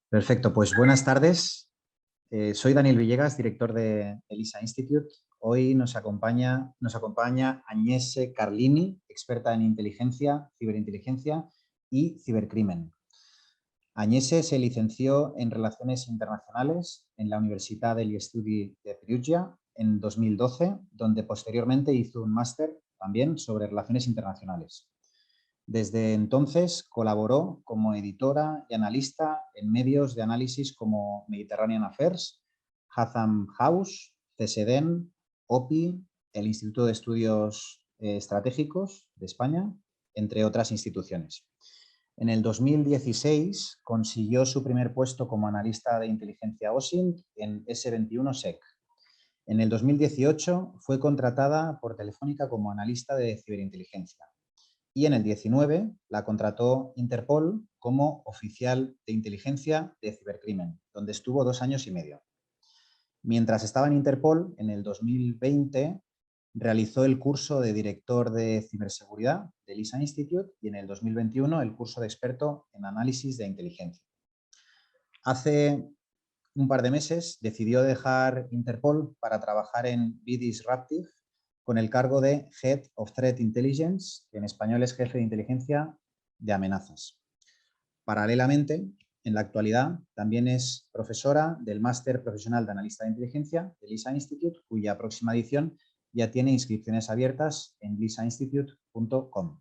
Perfecto, pues buenas tardes. Soy Daniel Villegas, director de ELISA Institute. Hoy nos acompaña Agnese Carlini, experta en inteligencia, ciberinteligencia y cibercrimen. Agnese se licenció en Relaciones Internacionales en la Università degli Studi de Perugia en 2012, donde posteriormente hizo un máster también sobre Relaciones Internacionales. Desde entonces colaboró como editora y analista en medios de análisis como Mediterranean Affairs, Chatham House, CSDN, OPI, el Instituto de Estudios Estratégicos de España, entre otras instituciones. En el 2016 consiguió su primer puesto como analista de inteligencia OSINT en S21SEC. En el 2018 fue contratada por Telefónica como analista de ciberinteligencia. Y en el 19 la contrató Interpol como oficial de inteligencia de cibercrimen, donde estuvo 2 años y medio. Mientras estaba en Interpol, en el 2020 realizó el curso de director de ciberseguridad del ELISA Institute y en el 2021 el curso de experto en análisis de inteligencia. Hace un par de meses decidió dejar Interpol para trabajar en Be Disruptive con el cargo de Head of Threat Intelligence, que en español es jefe de inteligencia de amenazas. Paralelamente, en la actualidad, también es profesora del Máster Profesional de Analista de Inteligencia del ELISA Institute, cuya próxima edición ya tiene inscripciones abiertas en lisainstitute.com.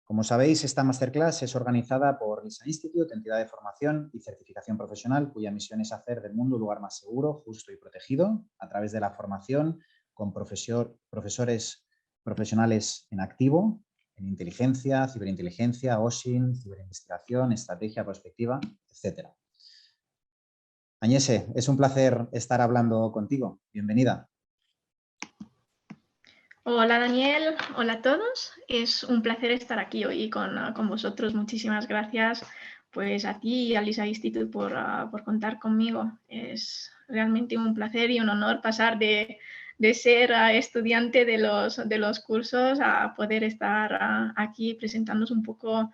Como sabéis, esta masterclass es organizada por LISA Institute, entidad de formación y certificación profesional, cuya misión es hacer del mundo un lugar más seguro, justo y protegido a través de la formación con profesores profesionales en activo, en inteligencia, ciberinteligencia, OSINT, ciberinvestigación, estrategia, prospectiva, etc. Agnese, es un placer estar hablando contigo. Bienvenida. Hola Daniel, hola a todos. Es un placer estar aquí hoy con vosotros. Muchísimas gracias pues, a ti y al LISA Institute por contar conmigo. Es realmente un placer y un honor pasar de ser estudiante de los cursos a poder estar aquí presentándonos un poco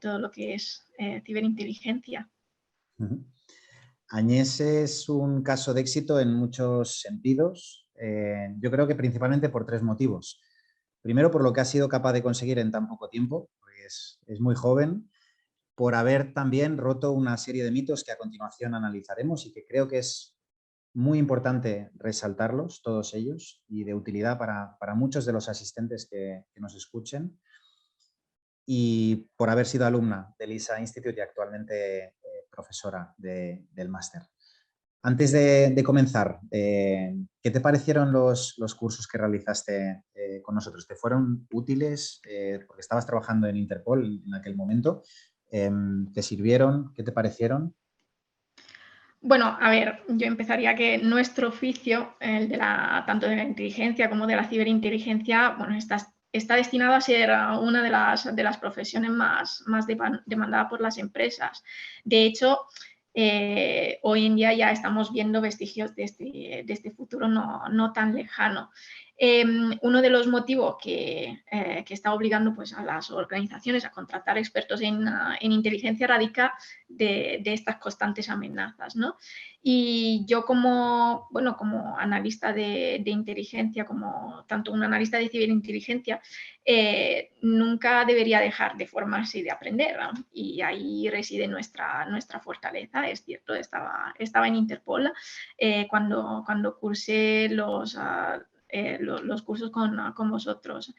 todo lo que es ciberinteligencia. Agnese es un caso de éxito en muchos sentidos. Yo creo que principalmente por 3 motivos. Primero, por lo que ha sido capaz de conseguir en tan poco tiempo, pues es muy joven, por haber también roto una serie de mitos que a continuación analizaremos y que creo que es muy importante resaltarlos, todos ellos, y de utilidad para muchos de los asistentes que nos escuchen. Y por haber sido alumna del LISA Institute y actualmente profesora del máster. Antes de comenzar, ¿qué te parecieron los cursos que realizaste con nosotros? ¿Te fueron útiles? Porque estabas trabajando en Interpol en aquel momento. ¿Te sirvieron? ¿Qué te parecieron? Bueno, a ver, yo empezaría que nuestro oficio, el de tanto de la inteligencia como de la ciberinteligencia, bueno, está destinado a ser una de las profesiones más demandada por las empresas. De hecho, hoy en día ya estamos viendo vestigios de este futuro no tan lejano. Uno de los motivos que está obligando pues, a las organizaciones a contratar expertos en inteligencia radica de estas constantes amenazas, ¿no? Y yo como analista de inteligencia, como tanto un analista de ciberinteligencia, nunca debería dejar de formarse y de aprender, ¿no? Y ahí reside nuestra fortaleza. Es cierto, estaba en Interpol cuando cursé los cursos con vosotros.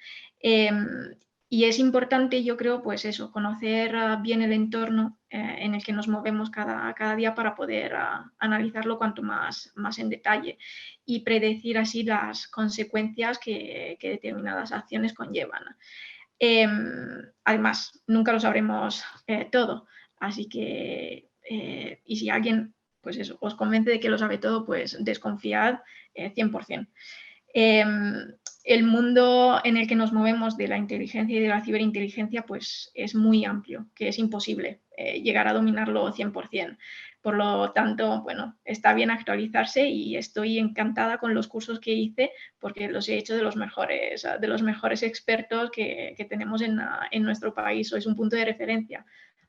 Y es importante, yo creo, pues eso, conocer bien el entorno en el que nos movemos cada día para poder analizarlo cuanto más en detalle y predecir así las consecuencias que determinadas acciones conllevan. Además, nunca lo sabremos todo, así que, y si alguien pues eso, os convence de que lo sabe todo, pues desconfiad 100%. El mundo en el que nos movemos de la inteligencia y de la ciberinteligencia pues es muy amplio, que es imposible llegar a dominarlo 100%. Por lo tanto, bueno, está bien actualizarse y estoy encantada con los cursos que hice porque los he hecho de los mejores expertos que tenemos en nuestro país. Sois un punto de referencia.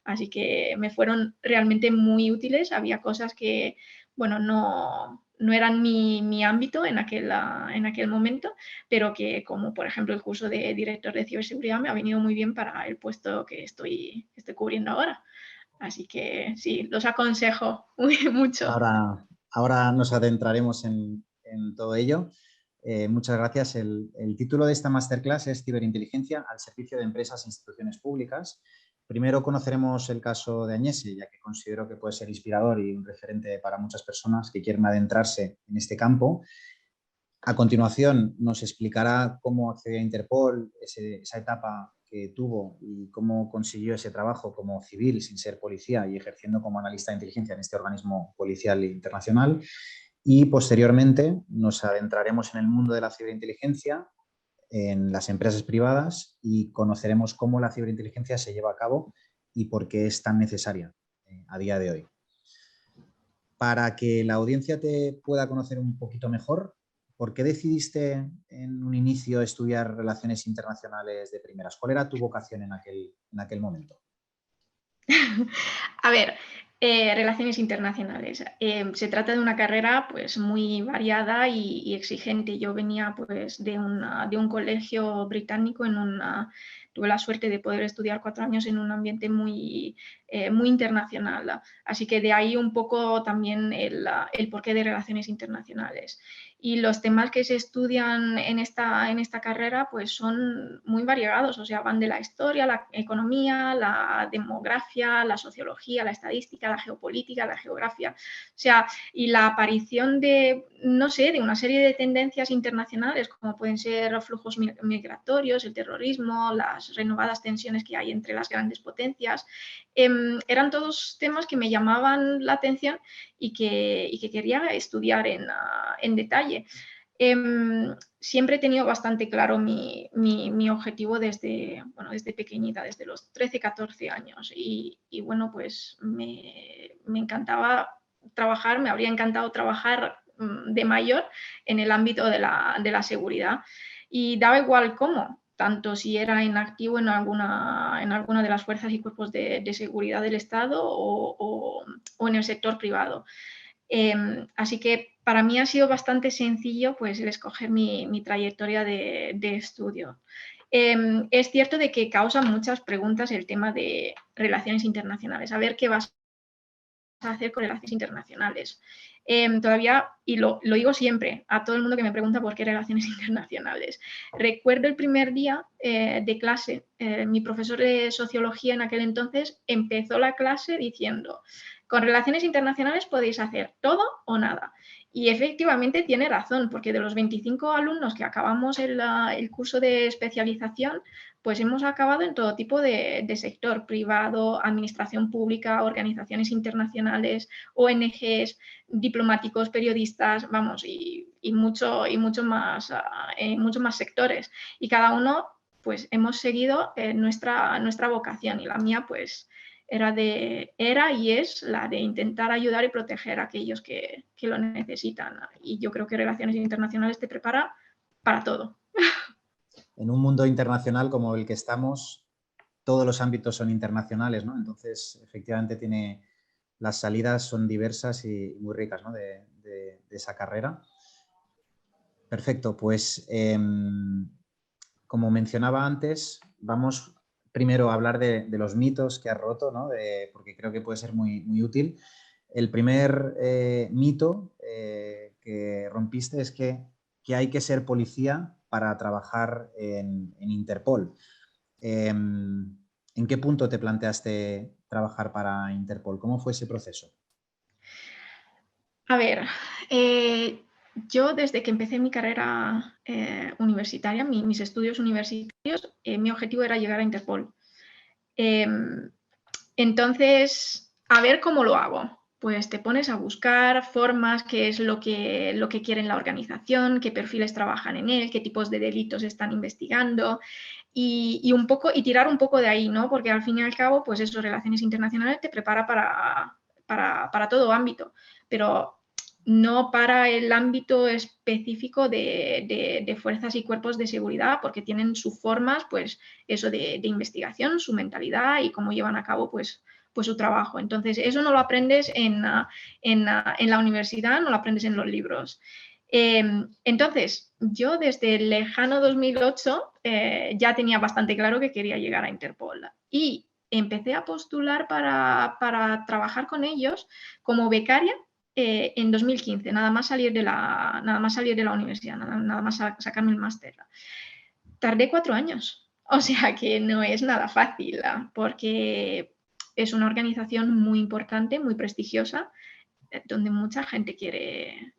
Así que me fueron realmente muy útiles. Había cosas que, bueno, no eran mi ámbito en aquel momento, pero que, como por ejemplo el curso de director de ciberseguridad, me ha venido muy bien para el puesto que estoy cubriendo ahora. Así que sí, los aconsejo mucho. Ahora nos adentraremos en todo ello. Muchas gracias. El título de esta masterclass es Ciberinteligencia al servicio de empresas e instituciones públicas. Primero conoceremos el caso de Agnese, ya que considero que puede ser inspirador y un referente para muchas personas que quieren adentrarse en este campo. A continuación nos explicará cómo accedió a Interpol, esa etapa que tuvo y cómo consiguió ese trabajo como civil sin ser policía y ejerciendo como analista de inteligencia en este organismo policial internacional. Y posteriormente nos adentraremos en el mundo de la ciberinteligencia, en las empresas privadas, y conoceremos cómo la ciberinteligencia se lleva a cabo y por qué es tan necesaria a día de hoy. Para que la audiencia te pueda conocer un poquito mejor, ¿por qué decidiste en un inicio estudiar relaciones internacionales de primeras? ¿Cuál era tu vocación en aquel momento? A ver, relaciones internacionales. Se trata de una carrera pues muy variada y exigente. Yo venía pues de un colegio británico tuve la suerte de poder estudiar 4 años en un ambiente muy internacional. Así que de ahí un poco también el porqué de relaciones internacionales. Y los temas que se estudian en esta carrera pues son muy variegados, o sea, van de la historia, la economía, la demografía, la sociología, la estadística, la geopolítica, la geografía. O sea, y la aparición de, no sé, de una serie de tendencias internacionales como pueden ser flujos migratorios, el terrorismo, las renovadas tensiones que hay entre las grandes potencias, eran todos temas que me llamaban la atención y que quería estudiar en detalle. Siempre he tenido bastante claro mi objetivo desde pequeñita, desde los 13, 14 años. Y bueno, pues me encantaba trabajar, me habría encantado trabajar de mayor en el ámbito de la seguridad. Y daba igual cómo, tanto si era en activo en alguna de las fuerzas y cuerpos de seguridad del Estado o en el sector privado. Así que para mí ha sido bastante sencillo pues, el escoger mi trayectoria de estudio. Es cierto de que causa muchas preguntas el tema de relaciones internacionales. A ver qué vas a hacer con relaciones internacionales. Todavía, y lo digo siempre a todo el mundo que me pregunta por qué relaciones internacionales. Recuerdo el primer día de clase, mi profesor de sociología en aquel entonces empezó la clase diciendo: con relaciones internacionales podéis hacer todo o nada. Y efectivamente tiene razón, porque de los 25 alumnos que acabamos el curso de especialización, pues hemos acabado en todo tipo de sector privado, administración pública, organizaciones internacionales, ONGs, diplomáticos, periodistas, vamos, y muchos más sectores. Y cada uno, pues hemos seguido nuestra vocación, y la mía, pues era y es la de intentar ayudar y proteger a aquellos que lo necesitan. Y yo creo que relaciones internacionales te prepara para todo. En un mundo internacional como el que estamos, todos los ámbitos son internacionales, ¿no? Entonces, efectivamente, las salidas son diversas y muy ricas, ¿no? de esa carrera. Perfecto, pues como mencionaba antes, vamos primero a hablar de los mitos que has roto, ¿no? Porque creo que puede ser muy, muy útil. El primer mito que rompiste es que hay que ser policía para trabajar en Interpol. ¿En qué punto te planteaste trabajar para Interpol? ¿Cómo fue ese proceso? A ver, yo desde que empecé mi carrera universitaria, mis estudios universitarios, mi objetivo era llegar a Interpol. Entonces, a ver cómo lo hago. Pues te pones a buscar formas, qué es lo que quiere la organización, qué perfiles trabajan en él, qué tipos de delitos están investigando y tirar un poco de ahí, ¿no? Porque al fin y al cabo, pues eso, relaciones internacionales te prepara para todo ámbito. Pero no para el ámbito específico de fuerzas y cuerpos de seguridad, porque tienen sus formas, pues eso de investigación, su mentalidad y cómo llevan a cabo pues su trabajo. Entonces, eso no lo aprendes en la universidad, no lo aprendes en los libros. Entonces, yo desde el lejano 2008 ya tenía bastante claro que quería llegar a Interpol y empecé a postular para trabajar con ellos como becaria en 2015, nada más salir de la universidad, nada más sacarme el máster. Tardé 4 años, o sea que no es nada fácil, porque es una organización muy importante, muy prestigiosa, donde mucha gente quiere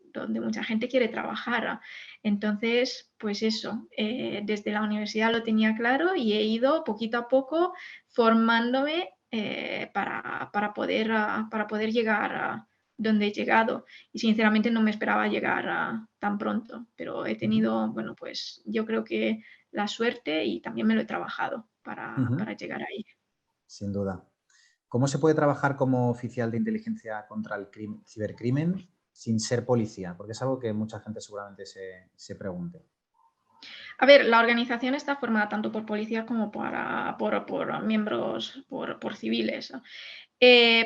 trabajar. Entonces, pues eso, desde la universidad lo tenía claro y he ido poquito a poco formándome para poder llegar a donde he llegado. Y sinceramente no me esperaba llegar tan pronto, pero he tenido, bueno, pues yo creo que la suerte y también me lo he trabajado para llegar ahí. Sin duda. ¿Cómo se puede trabajar como oficial de inteligencia contra el cibercrimen sin ser policía? Porque es algo que mucha gente seguramente se pregunte. A ver, la organización está formada tanto por policías como por miembros, por civiles.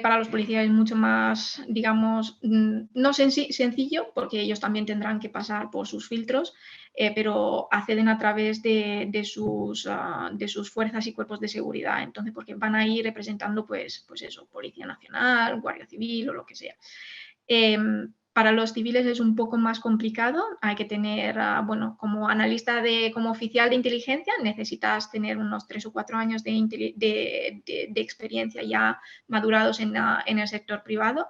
Para los policías es mucho más, digamos, no sencillo, porque ellos también tendrán que pasar por sus filtros, pero acceden a través de sus fuerzas y cuerpos de seguridad. Entonces, porque van a ir representando, pues eso, Policía Nacional, Guardia Civil o lo que sea. Para los civiles es un poco más complicado, hay que tener, bueno, como analista, como oficial de inteligencia, necesitas tener unos 3 o 4 años de experiencia ya madurados en el sector privado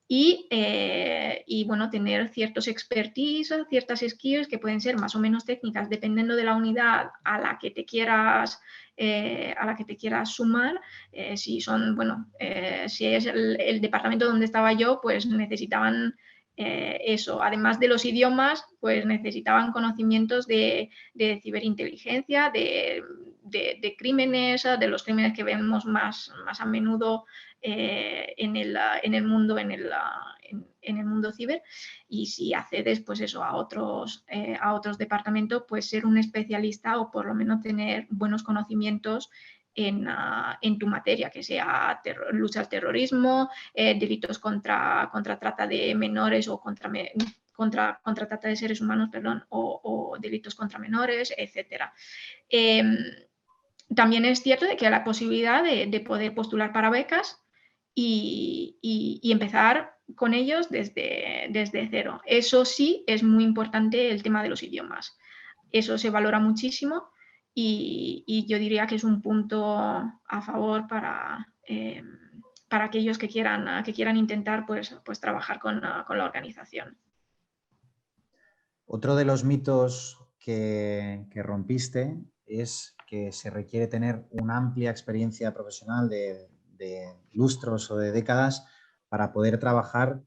y bueno, tener ciertos expertise, ciertas skills que pueden ser más o menos técnicas, dependiendo de la unidad a la que te quieras sumar. Si son, bueno, si es el departamento donde estaba yo, pues necesitaban eso, además de los idiomas, pues necesitaban conocimientos de ciberinteligencia, de crímenes, de los crímenes que vemos más a menudo en el mundo ciber. Y si accedes pues eso, a otros departamentos, pues ser un especialista o por lo menos tener buenos conocimientos en tu materia, que sea lucha al terrorismo, delitos contra trata de menores o contra trata de seres humanos, perdón, o delitos contra menores, etcétera. También es cierto de que hay la posibilidad de poder postular para becas y empezar con ellos desde cero. Eso sí, es muy importante el tema de los idiomas. Eso se valora muchísimo y yo diría que es un punto a favor para aquellos que quieran intentar pues trabajar con la organización. Otro de los mitos que rompiste es que se requiere tener una amplia experiencia profesional de lustros o de décadas para poder trabajar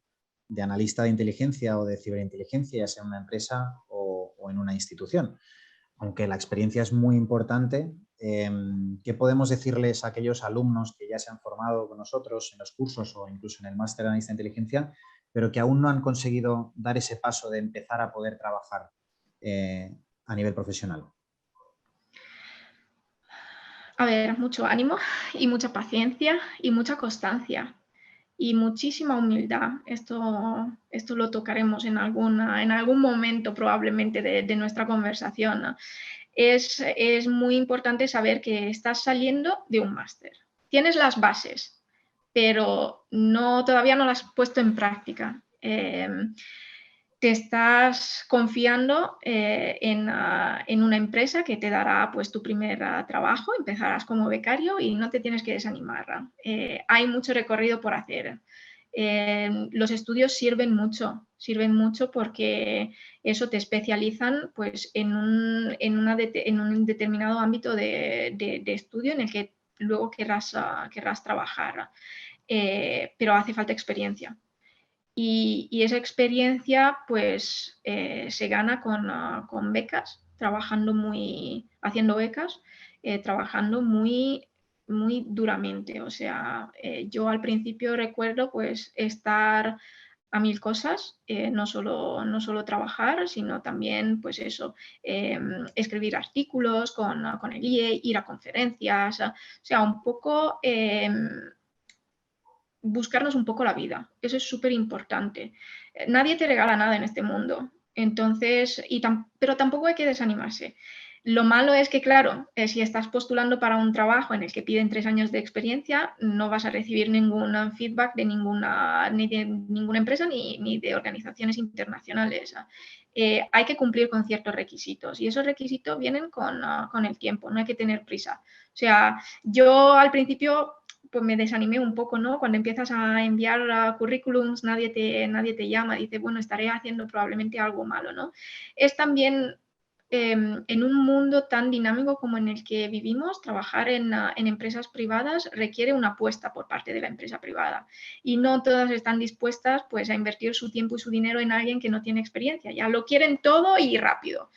de analista de inteligencia o de ciberinteligencia, ya sea en una empresa o en una institución. Aunque la experiencia es muy importante, ¿qué podemos decirles a aquellos alumnos que ya se han formado con nosotros en los cursos o incluso en el máster de analista de inteligencia, pero que aún no han conseguido dar ese paso de empezar a poder trabajar a nivel profesional? A ver, mucho ánimo y mucha paciencia y mucha constancia y muchísima humildad. Esto lo tocaremos en algún momento probablemente de nuestra conversación. Es muy importante saber que estás saliendo de un máster. Tienes las bases, pero todavía no las has puesto en práctica. Te estás confiando en una empresa que te dará pues, tu primer trabajo, empezarás como becario y no te tienes que desanimar. Hay mucho recorrido por hacer. Los estudios sirven mucho porque eso te especializan pues, en un determinado ámbito de estudio en el que luego querrás trabajar, pero hace falta experiencia. Y esa experiencia pues se gana con becas, haciendo becas, trabajando muy duramente. O sea, yo al principio recuerdo pues estar a 1000 cosas, no solo trabajar, sino también, pues eso, escribir artículos con el IE, ir a conferencias, o sea, un poco buscarnos un poco la vida. Eso es súper importante. Nadie te regala nada en este mundo. Entonces, pero tampoco hay que desanimarse. Lo malo es que, claro, si estás postulando para un trabajo en el que piden 3 años de experiencia, no vas a recibir ningún feedback de ni de ninguna empresa ni de organizaciones internacionales. Hay que cumplir con ciertos requisitos y esos requisitos vienen con el tiempo, no hay que tener prisa. O sea, yo al principio pues me desanimé un poco, ¿no? Cuando empiezas a enviar currículums, nadie te llama, dice, bueno, estaré haciendo probablemente algo malo, ¿no? Es también en un mundo tan dinámico como en el que vivimos, trabajar en empresas privadas requiere una apuesta por parte de la empresa privada y no todas están dispuestas pues, a invertir su tiempo y su dinero en alguien que no tiene experiencia. Ya lo quieren todo y rápido.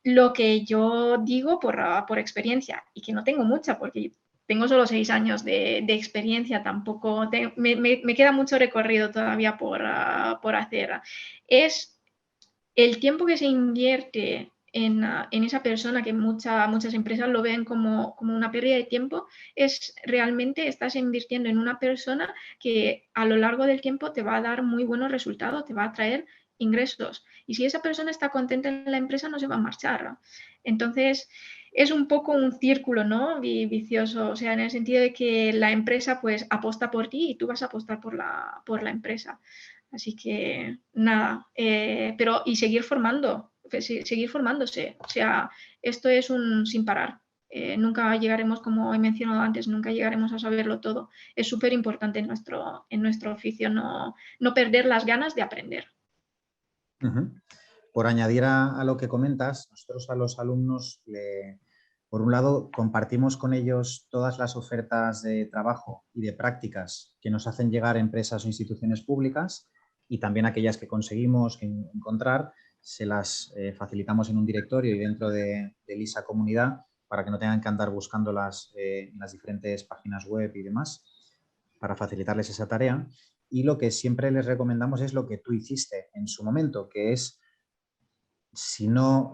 Lo que yo digo por experiencia y que no tengo mucha porque tengo solo 6 años de experiencia, tampoco me queda mucho recorrido todavía por hacer, es el tiempo que se invierte en esa persona que muchas empresas lo ven como una pérdida de tiempo, es realmente estás invirtiendo en una persona que a lo largo del tiempo te va a dar muy buenos resultados, te va a traer ingresos. Y si esa persona está contenta en la empresa, no se va a marchar. Entonces, es un poco un círculo, ¿no? Vicioso, o sea, en el sentido de que la empresa pues aposta por ti y tú vas a apostar por la empresa. Así que nada, pero y seguir seguir formándose. O sea, esto es un sin parar. Nunca llegaremos, como he mencionado antes, nunca llegaremos a saberlo todo. Es súper importante en nuestro oficio no perder las ganas de aprender. Por añadir a lo que comentas, nosotros a los alumnos, por un lado, compartimos con ellos todas las ofertas de trabajo y de prácticas que nos hacen llegar empresas o instituciones públicas y también aquellas que conseguimos encontrar, se las facilitamos en un directorio y dentro de LISA Comunidad para que no tengan que andar buscándolas en las diferentes páginas web y demás, para facilitarles esa tarea. Y lo que siempre les recomendamos es lo que tú hiciste en su momento, que es, si no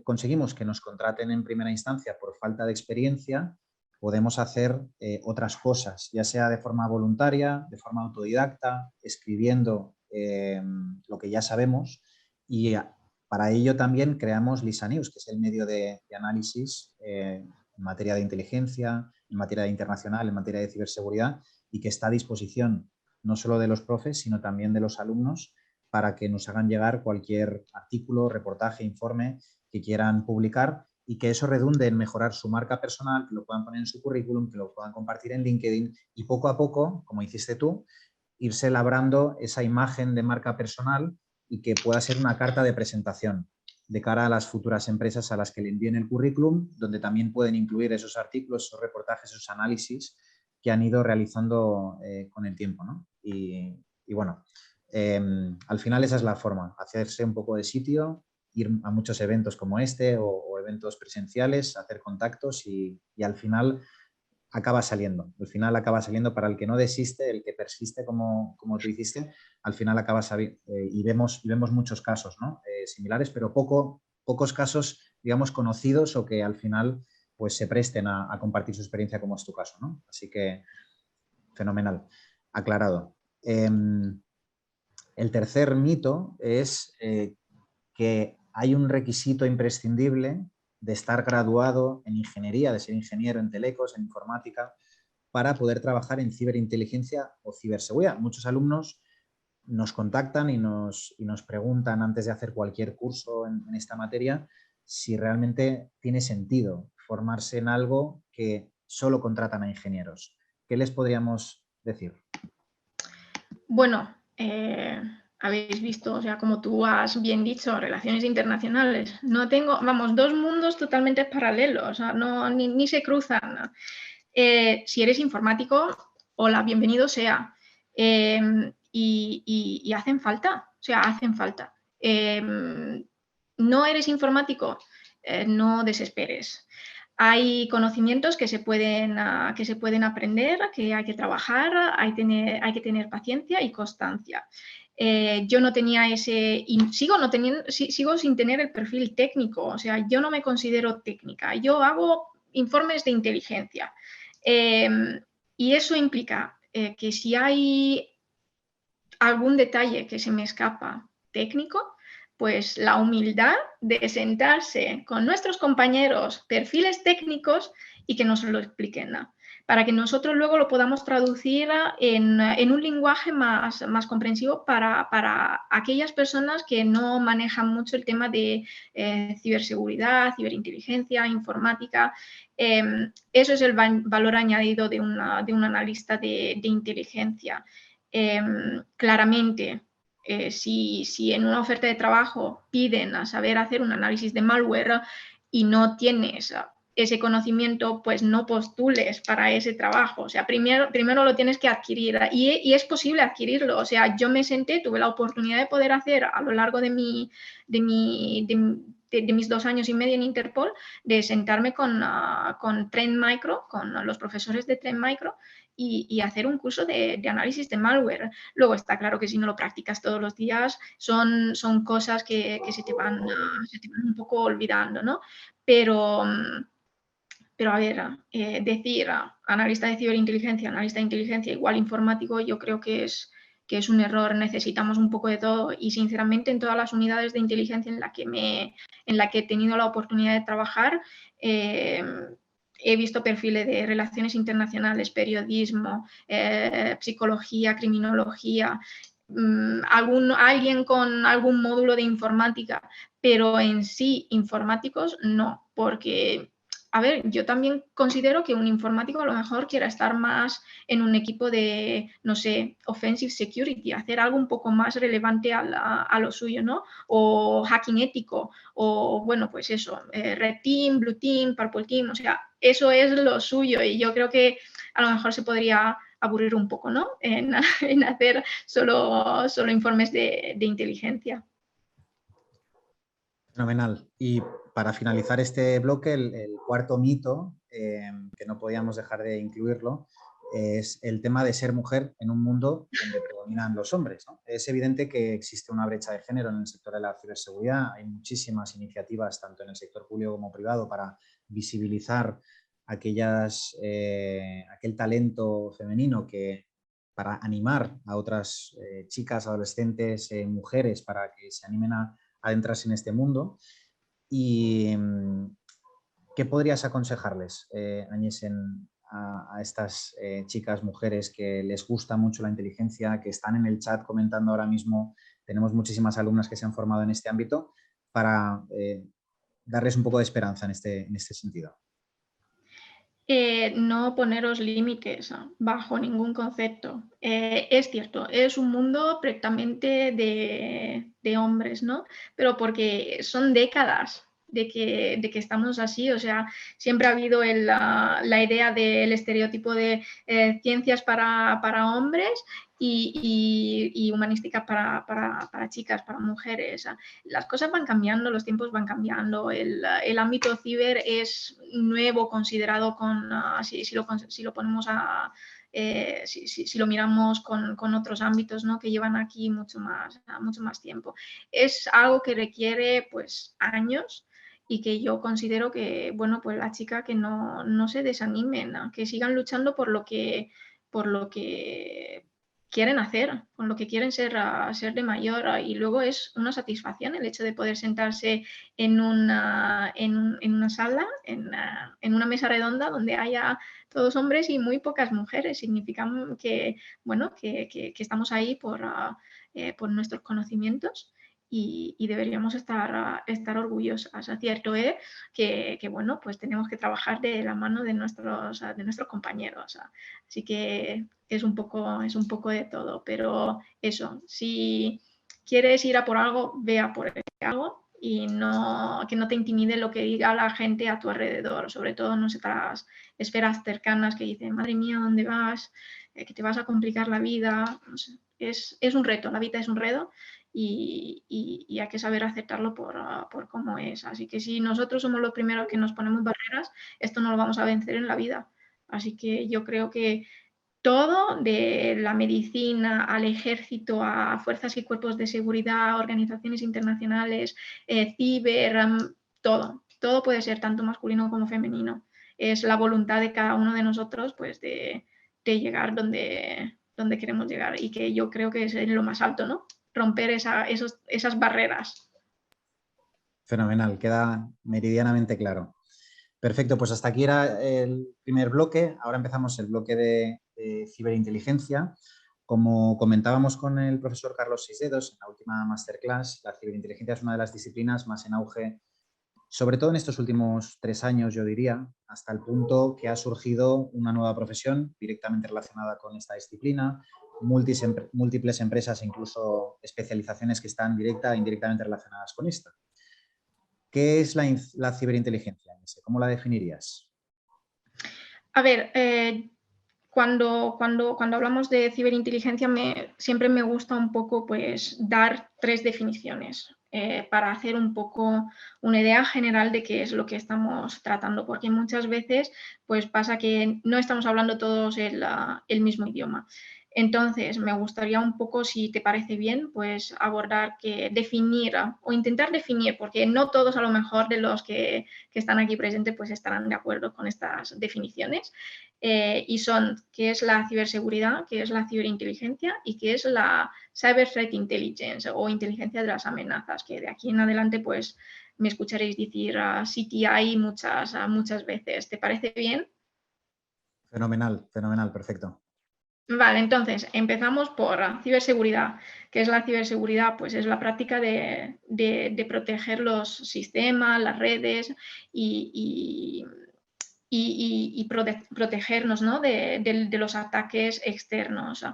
conseguimos que nos contraten en primera instancia por falta de experiencia, podemos hacer otras cosas, ya sea de forma voluntaria, de forma autodidacta, escribiendo lo que ya sabemos, y para ello también creamos LISA News, que es el medio de análisis en materia de inteligencia, en materia de internacional, en materia de ciberseguridad, y que está a disposición no solo de los profes, sino también de los alumnos, para que nos hagan llegar cualquier artículo, reportaje, informe que quieran publicar y que eso redunde en mejorar su marca personal, que lo puedan poner en su currículum, que lo puedan compartir en LinkedIn y poco a poco, como hiciste tú, irse labrando esa imagen de marca personal y que pueda ser una carta de presentación de cara a las futuras empresas a las que le envíen el currículum, donde también pueden incluir esos artículos, esos reportajes, esos análisis que han ido realizando con el tiempo, ¿no? Y bueno, al final esa es la forma, hacerse un poco de sitio, ir a muchos eventos como este o eventos presenciales, hacer contactos y al final acaba saliendo. Al final acaba saliendo para el que no desiste, el que persiste como tú hiciste, al final acaba saliendo y vemos muchos casos, ¿no? Similares, pero pocos casos, digamos, conocidos o que al final pues se presten a compartir su experiencia como es tu caso, ¿no? Así que fenomenal, aclarado. El tercer mito es que hay un requisito imprescindible de estar graduado en ingeniería, de ser ingeniero en telecos, en informática, para poder trabajar en ciberinteligencia o ciberseguridad. Muchos alumnos nos contactan y nos preguntan antes de hacer cualquier curso en esta materia si realmente tiene sentido formarse en algo que solo contratan a ingenieros. ¿Qué les podríamos decir? Bueno, habéis visto, o sea, como tú has bien dicho, relaciones internacionales. No tengo, vamos, dos mundos totalmente paralelos, o sea, ni se cruzan. Si eres informático, hola, bienvenido sea. Y hacen falta, o sea, hacen falta. No eres informático, no desesperes. Hay conocimientos que se pueden aprender, que hay que trabajar, hay que tener paciencia y constancia. Yo no tenía ese, y sigo, no teniendo, sigo sin tener el perfil técnico, o sea, yo no me considero técnica, yo hago informes de inteligencia. Y eso implica que si hay algún detalle que se me escapa técnico, pues la humildad de sentarse con nuestros compañeros perfiles técnicos y que nos lo expliquen, ¿no? Para que nosotros luego lo podamos traducir en un lenguaje más comprensivo para aquellas personas que no manejan mucho el tema de ciberseguridad, ciberinteligencia, informática. Eso es el valor añadido de un analista de inteligencia. Claramente, si en una oferta de trabajo piden a saber hacer un análisis de malware y no tienes ese conocimiento, pues no postules para ese trabajo. O sea, primero lo tienes que adquirir y es posible adquirirlo. O sea, yo me senté, tuve la oportunidad de poder hacer a lo largo de mis 2 años y medio en Interpol, de sentarme con Trend Micro, con los profesores de Trend Micro, y hacer un curso de análisis de malware. Luego está claro que si no lo practicas todos los días, son cosas que se te van un poco olvidando, ¿no? Pero a ver, decir analista de ciberinteligencia, analista de inteligencia igual informático, yo creo que es un error. Necesitamos un poco de todo y sinceramente en todas las unidades de inteligencia en la que he tenido la oportunidad de trabajar, he visto perfiles de relaciones internacionales, periodismo, psicología, criminología, alguien con algún módulo de informática, pero en sí informáticos no, porque a ver, yo también considero que un informático a lo mejor quiera estar más en un equipo de, no sé, offensive security, hacer algo un poco más relevante a lo suyo, ¿no? O hacking ético, o bueno, pues eso, Red Team, Blue Team, Purple Team, o sea, eso es lo suyo y yo creo que a lo mejor se podría aburrir un poco, ¿no? En hacer solo informes de inteligencia. Fenomenal. Y para finalizar este bloque, el cuarto mito, que no podíamos dejar de incluirlo, es el tema de ser mujer en un mundo donde predominan los hombres, ¿no? Es evidente que existe una brecha de género en el sector de la ciberseguridad. Hay muchísimas iniciativas, tanto en el sector público como privado, para visibilizar aquel talento femenino para animar a otras chicas, adolescentes, mujeres, para que se animen a adentrarse en este mundo. ¿Y qué podrías aconsejarles, Agnès, a estas chicas, mujeres que les gusta mucho la inteligencia, que están en el chat comentando ahora mismo? Tenemos muchísimas alumnas que se han formado en este ámbito, para darles un poco de esperanza en este sentido. No poneros límites bajo ningún concepto. Es cierto, es un mundo precisamente de hombres, ¿no? Pero porque son décadas de que estamos así, o sea, siempre ha habido la idea del estereotipo de ciencias para hombres y humanística para chicas, para mujeres. Las cosas van cambiando, los tiempos van cambiando, el ámbito ciber es nuevo considerado si lo ponemos si lo miramos con otros ámbitos, ¿no? Que llevan aquí mucho más tiempo. Es algo que requiere pues años y que yo considero que, bueno, pues la chica que no se desanimen, ¿no? Que sigan luchando por lo que quieren hacer, con lo que quieren ser de mayor, y luego es una satisfacción el hecho de poder sentarse en una sala, en una mesa redonda donde haya todos hombres y muy pocas mujeres. Significa que, bueno, que estamos ahí por nuestros conocimientos y deberíamos estar orgullosas. Cierto es que, bueno, pues tenemos que trabajar de la mano de nuestros compañeros. Así que es un poco de todo, pero eso, si quieres ir a por algo, ve a por algo y que no te intimide lo que diga la gente a tu alrededor, sobre todo en nuestras esferas cercanas que dicen, madre mía, ¿dónde vas? Que te vas a complicar la vida. No sé, es un reto, la vida es un reto y hay que saber aceptarlo por cómo es. Así que si nosotros somos los primeros que nos ponemos barreras, esto no lo vamos a vencer en la vida. Así que yo creo que todo, de la medicina al ejército, a fuerzas y cuerpos de seguridad, organizaciones internacionales, ciber, todo puede ser tanto masculino como femenino. Es la voluntad de cada uno de nosotros pues de llegar donde queremos llegar, y que yo creo que es lo más alto, ¿no? Romper esas barreras. Fenomenal, queda meridianamente claro. Perfecto, pues hasta aquí era el primer bloque. Ahora empezamos el bloque de ciberinteligencia. Como comentábamos con el profesor Carlos Sisdedos en la última masterclass, la ciberinteligencia es una de las disciplinas más en auge, sobre todo en estos últimos 3 años, yo diría, hasta el punto que ha surgido una nueva profesión directamente relacionada con esta disciplina, múltiples empresas e incluso especializaciones que están directa e indirectamente relacionadas con esta. ¿Qué es la ciberinteligencia? ¿Cómo la definirías? A ver, cuando hablamos de ciberinteligencia siempre me gusta un poco pues, dar 3 definiciones para hacer un poco una idea general de qué es lo que estamos tratando, porque muchas veces pues, pasa que no estamos hablando todos el mismo idioma. Entonces, me gustaría un poco, si te parece bien, pues abordar definir o intentar definir, porque no todos a lo mejor de los que están aquí presentes pues estarán de acuerdo con estas definiciones. Y son qué es la ciberseguridad, qué es la ciberinteligencia y qué es la Cyber Threat Intelligence o inteligencia de las amenazas, que de aquí en adelante pues me escucharéis decir CTI muchas veces. ¿Te parece bien? Fenomenal, fenomenal, perfecto. Vale, entonces empezamos por ciberseguridad. ¿Qué es la ciberseguridad? Pues es la práctica de proteger los sistemas, las redes y protegernos, ¿no? de los ataques externos.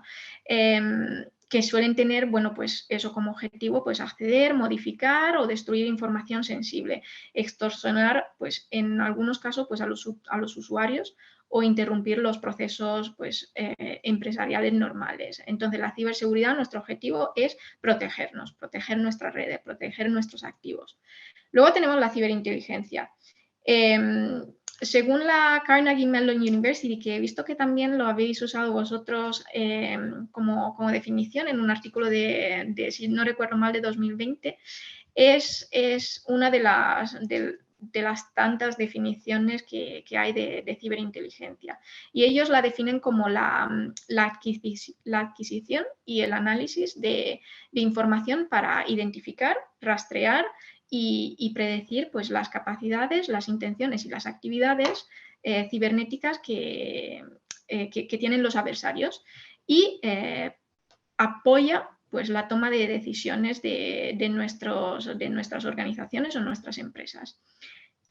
Que suelen tener, bueno, pues eso como objetivo, pues acceder, modificar o destruir información sensible, extorsionar, pues en algunos casos, pues a los usuarios, o interrumpir los procesos pues, empresariales normales. Entonces, la ciberseguridad, nuestro objetivo es protegernos, proteger nuestras redes, proteger nuestros activos. Luego tenemos la ciberinteligencia. Según la Carnegie Mellon University, que he visto que también lo habéis usado vosotros como definición en un artículo si no recuerdo mal, de 2020, es una de las tantas definiciones que hay de ciberinteligencia. Y ellos la definen como la adquisición y el análisis de información para identificar, rastrear y predecir pues, las capacidades, las intenciones y las actividades cibernéticas que tienen los adversarios, y apoya pues, la toma de decisiones de nuestras organizaciones o nuestras empresas.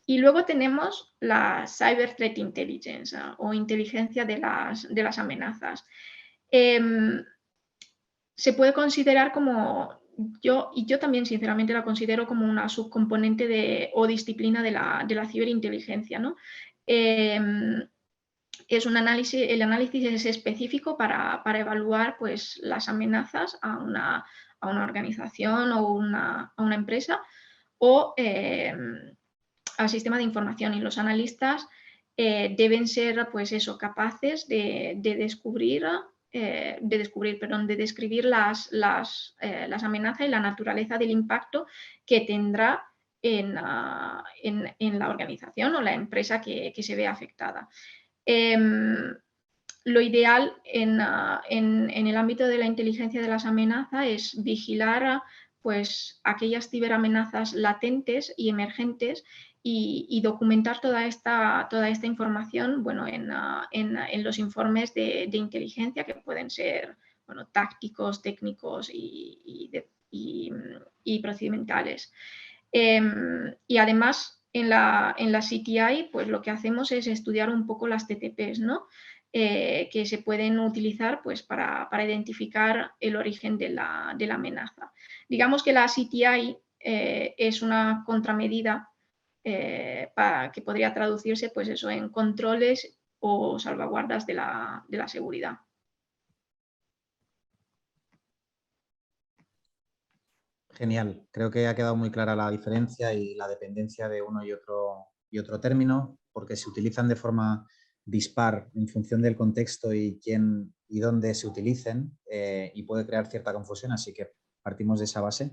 Y luego tenemos la Cyber Threat Intelligence o inteligencia de las amenazas. Se puede considerar como, yo también sinceramente la considero como una subcomponente o disciplina de la ciberinteligencia, ¿no? Es un análisis, el análisis es específico para evaluar pues, las amenazas a una organización o a una empresa o al sistema de información, y los analistas deben ser pues eso, capaces de describir las amenazas y la naturaleza del impacto que tendrá en la organización o la empresa que se ve afectada. Lo ideal en el ámbito de la inteligencia de las amenazas es vigilar pues, aquellas ciberamenazas latentes y emergentes y documentar toda esta información, bueno, en los informes de inteligencia, que pueden ser, bueno, tácticos, técnicos y procedimentales. Y además, en la CTI, pues lo que hacemos es estudiar un poco las TTPs, ¿no? Que se pueden utilizar pues, para identificar el origen de la amenaza. Digamos que la CTI es una contramedida que podría traducirse pues eso, en controles o salvaguardas de la seguridad. Genial, creo que ha quedado muy clara la diferencia y la dependencia de uno y otro término, porque se utilizan de forma dispar en función del contexto y quién y dónde se utilicen y puede crear cierta confusión, así que partimos de esa base.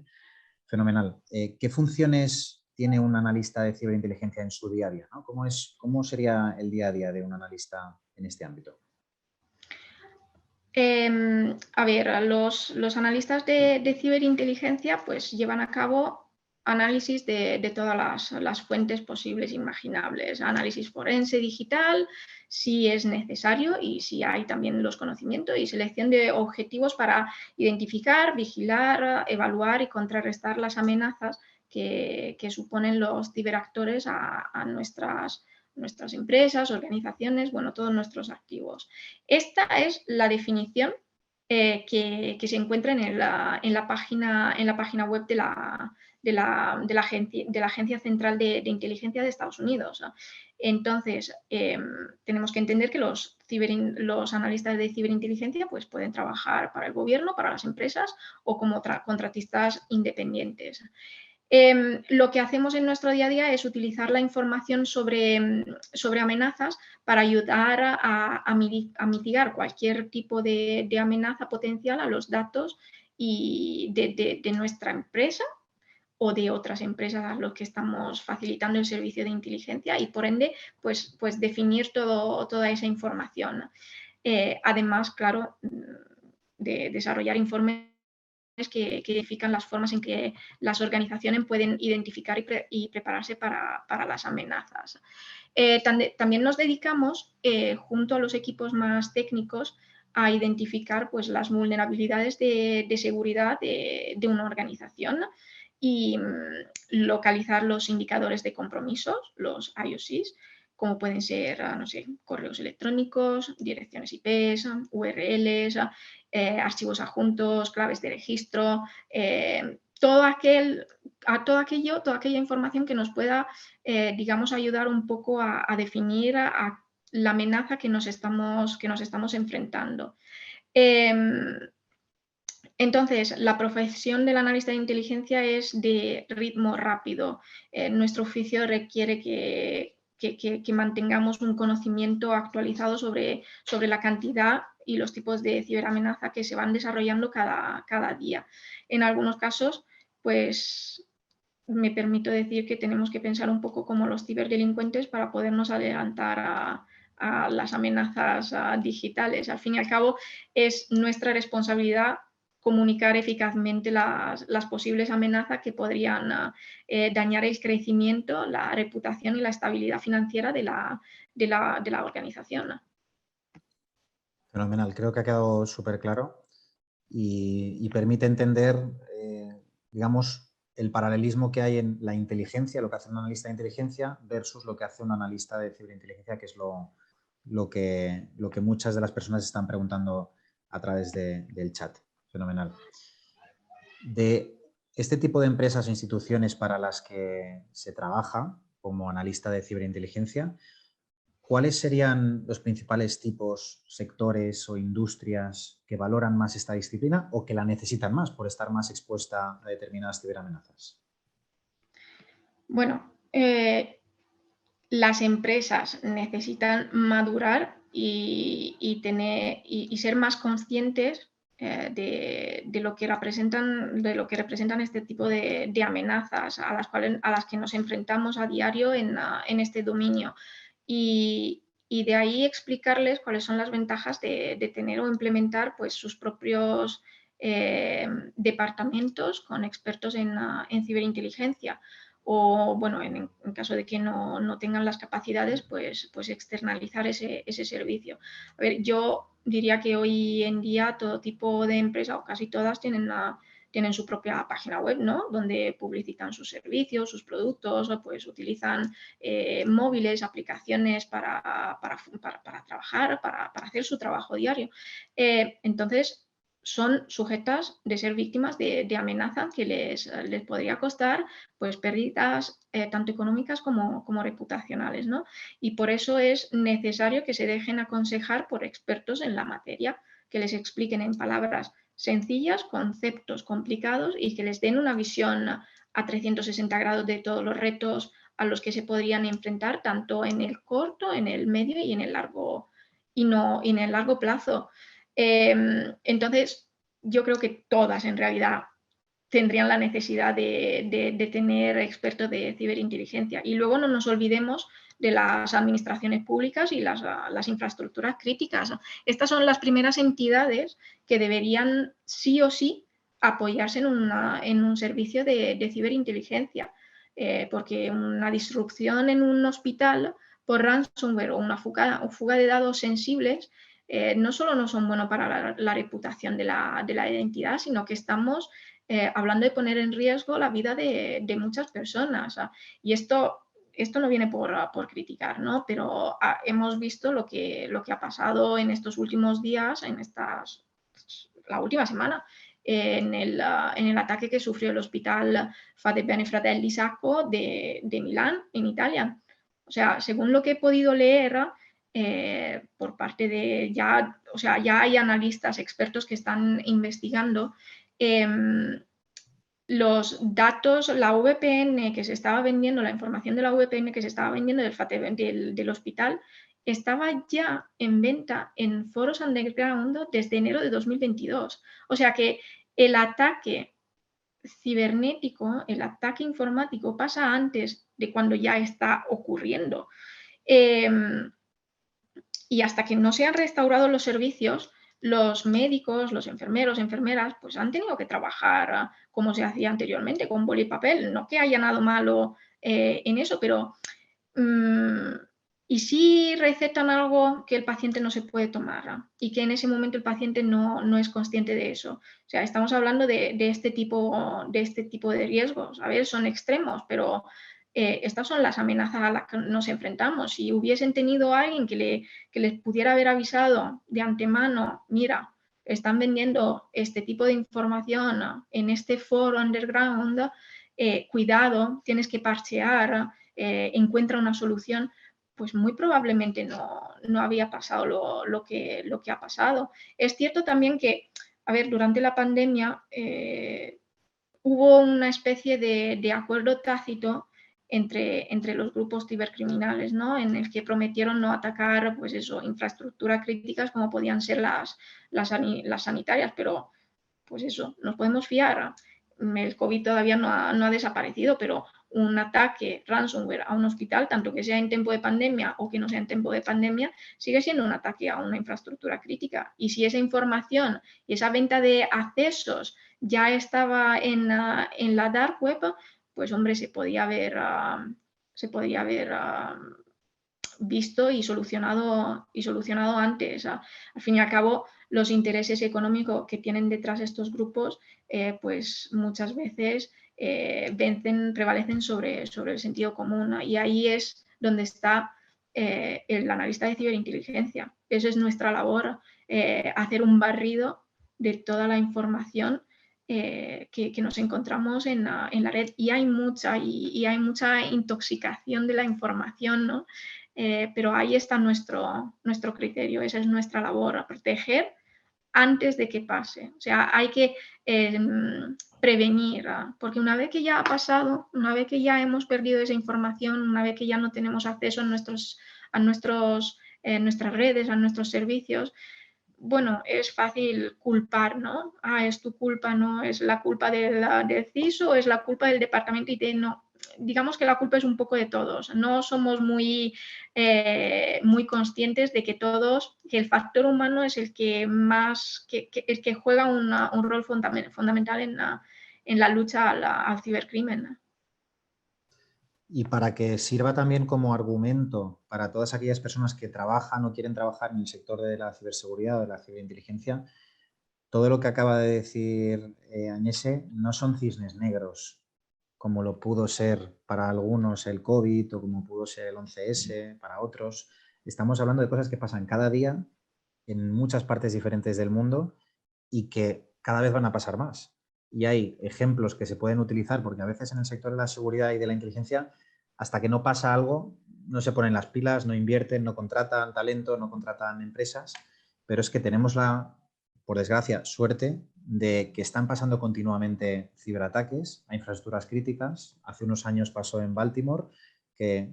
Fenomenal. ¿Qué funciones tiene un analista de ciberinteligencia en su día a día, ¿no? ¿Cómo sería el día a día de un analista en este ámbito? A ver, los analistas de ciberinteligencia pues llevan a cabo análisis de todas las fuentes posibles e imaginables, análisis forense digital, si es necesario y si hay también los conocimientos y selección de objetivos para identificar, vigilar, evaluar y contrarrestar las amenazas que suponen los ciberactores a nuestras empresas, organizaciones, bueno, todos nuestros activos. Esta es la definición que se encuentra en la página web de la Agencia Central de Inteligencia de Estados Unidos. Entonces, tenemos que entender que los analistas de ciberinteligencia pues, pueden trabajar para el gobierno, para las empresas o como contratistas independientes. Lo que hacemos en nuestro día a día es utilizar la información sobre amenazas para ayudar a mitigar cualquier tipo de amenaza potencial a los datos y de nuestra empresa o de otras empresas a los que estamos facilitando el servicio de inteligencia y por ende pues definir toda esa información. Además, claro, de desarrollar informes que identifican las formas en que las organizaciones pueden identificar y prepararse para las amenazas. También nos dedicamos, junto a los equipos más técnicos, a identificar pues, las vulnerabilidades de seguridad de una organización y localizar los indicadores de compromisos, los IOCs, como pueden ser, no sé, correos electrónicos, direcciones IP, URLs, archivos adjuntos, claves de registro, toda aquella información que nos pueda, digamos, ayudar un poco a definir a la amenaza que nos estamos enfrentando. Entonces, la profesión del analista de inteligencia es de ritmo rápido. Nuestro oficio requiere que mantengamos un conocimiento actualizado sobre la cantidad y los tipos de ciberamenaza que se van desarrollando cada día. En algunos casos, pues me permito decir que tenemos que pensar un poco como los ciberdelincuentes para podernos adelantar a las amenazas digitales. Al fin y al cabo, es nuestra responsabilidad comunicar eficazmente las posibles amenazas que podrían dañar el crecimiento, la reputación y la estabilidad financiera de la organización. Fenomenal, creo que ha quedado súper claro y permite entender, digamos, el paralelismo que hay en la inteligencia, lo que hace un analista de inteligencia versus lo que hace un analista de ciberinteligencia, que es lo que muchas de las personas están preguntando a través del chat. Fenomenal. De este tipo de empresas o instituciones para las que se trabaja como analista de ciberinteligencia, ¿cuáles serían los principales tipos, sectores o industrias que valoran más esta disciplina o que la necesitan más por estar más expuesta a determinadas ciberamenazas? Bueno, las empresas necesitan madurar y ser más conscientes de lo que representan este tipo de amenazas a las que nos enfrentamos a diario en este dominio. Y de ahí explicarles cuáles son las ventajas de tener o implementar pues, sus propios departamentos con expertos en ciberinteligencia. O, bueno, en caso de que no tengan las capacidades, pues externalizar ese servicio. A ver, yo diría que hoy en día todo tipo de empresa, o casi todas, tienen su propia página web, ¿no? Donde publicitan sus servicios, sus productos, o pues utilizan móviles, aplicaciones para trabajar, para hacer su trabajo diario. Entonces, son sujetas de ser víctimas de amenaza que les podría costar pues, pérdidas tanto económicas como reputacionales, ¿no? Y por eso es necesario que se dejen aconsejar por expertos en la materia, que les expliquen en palabras sencillas, conceptos complicados y que les den una visión a 360 grados de todos los retos, a los que se podrían enfrentar tanto en el corto, en el medio y en el largo, y en el largo plazo. Entonces, yo creo que todas en realidad tendrían la necesidad de tener expertos de ciberinteligencia. Y luego no nos olvidemos de las administraciones públicas y las infraestructuras críticas. Estas son las primeras entidades que deberían sí o sí apoyarse en un servicio de ciberinteligencia, porque una disrupción en un hospital por ransomware o una fuga de datos sensibles no solo no son buenos para la reputación de la identidad, sino que estamos hablando de poner en riesgo la vida de muchas personas. Y esto no viene por criticar, ¿no? Pero hemos visto lo que ha pasado en estos últimos días, la última semana, en el ataque que sufrió el hospital Fate Bene Fratelli Sacco de Milán, en Italia. O sea, según lo que he podido leer, por parte de ya hay analistas expertos que están investigando los datos, la VPN que se estaba vendiendo, la información de la VPN que se estaba vendiendo del hospital, estaba ya en venta en foros underground desde enero de 2022. O sea que el ataque cibernético, el ataque informático pasa antes de cuando ya está ocurriendo. Y hasta que no se han restaurado los servicios, los médicos, los enfermeros, enfermeras, pues han tenido que trabajar como se hacía anteriormente, con boli y papel. No que haya nada malo en eso, pero ¿y si recetan algo que el paciente no se puede tomar y que en ese momento el paciente no es consciente de eso? O sea, estamos hablando de este tipo de riesgos. A ver, son extremos, pero estas son las amenazas a las que nos enfrentamos. Si hubiesen tenido a alguien que les pudiera haber avisado de antemano, mira, están vendiendo este tipo de información en este foro underground, cuidado, tienes que parchear, encuentra una solución, pues muy probablemente no había pasado lo que ha pasado. Es cierto también que, a ver, durante la pandemia hubo una especie de acuerdo tácito entre los grupos cibercriminales, ¿no? En el que prometieron no atacar, pues eso, infraestructuras críticas como podían ser las sanitarias, pero pues eso, nos podemos fiar. El COVID todavía no ha desaparecido, pero un ataque ransomware a un hospital, tanto que sea en tiempo de pandemia o que no sea en tiempo de pandemia, sigue siendo un ataque a una infraestructura crítica. Y si esa información y esa venta de accesos ya estaba en la dark web, pues hombre, se podía haber visto y solucionado antes. Al fin y al cabo, los intereses económicos que tienen detrás estos grupos, pues muchas veces prevalecen sobre el sentido común. Y ahí es donde está el analista de ciberinteligencia. Eso es nuestra labor, hacer un barrido de toda la información que nos encontramos en la red. Y hay mucha intoxicación de la información, ¿no? Pero ahí está nuestro criterio, esa es nuestra labor, proteger antes de que pase. O sea, hay que prevenir, porque una vez que ya ha pasado, una vez que ya hemos perdido esa información, una vez que ya no tenemos acceso a nuestras redes, a nuestros servicios, bueno, es fácil culpar, ¿no? Es tu culpa, no es la culpa del CISO, es la culpa del departamento IT, no. Digamos que la culpa es un poco de todos. No somos muy conscientes de que el factor humano es el que el que juega un rol fundamental en la lucha al cibercrimen. Y para que sirva también como argumento para todas aquellas personas que trabajan o quieren trabajar en el sector de la ciberseguridad o de la ciberinteligencia, todo lo que acaba de decir Agnese no son cisnes negros, como lo pudo ser para algunos el COVID o como pudo ser el 11S para otros. Estamos hablando de cosas que pasan cada día en muchas partes diferentes del mundo y que cada vez van a pasar más. Y hay ejemplos que se pueden utilizar porque a veces en el sector de la seguridad y de la inteligencia, hasta que no pasa algo, no se ponen las pilas, no invierten, no contratan talento, no contratan empresas, pero es que tenemos por desgracia, suerte de que están pasando continuamente ciberataques a infraestructuras críticas. Hace unos años pasó en Baltimore, que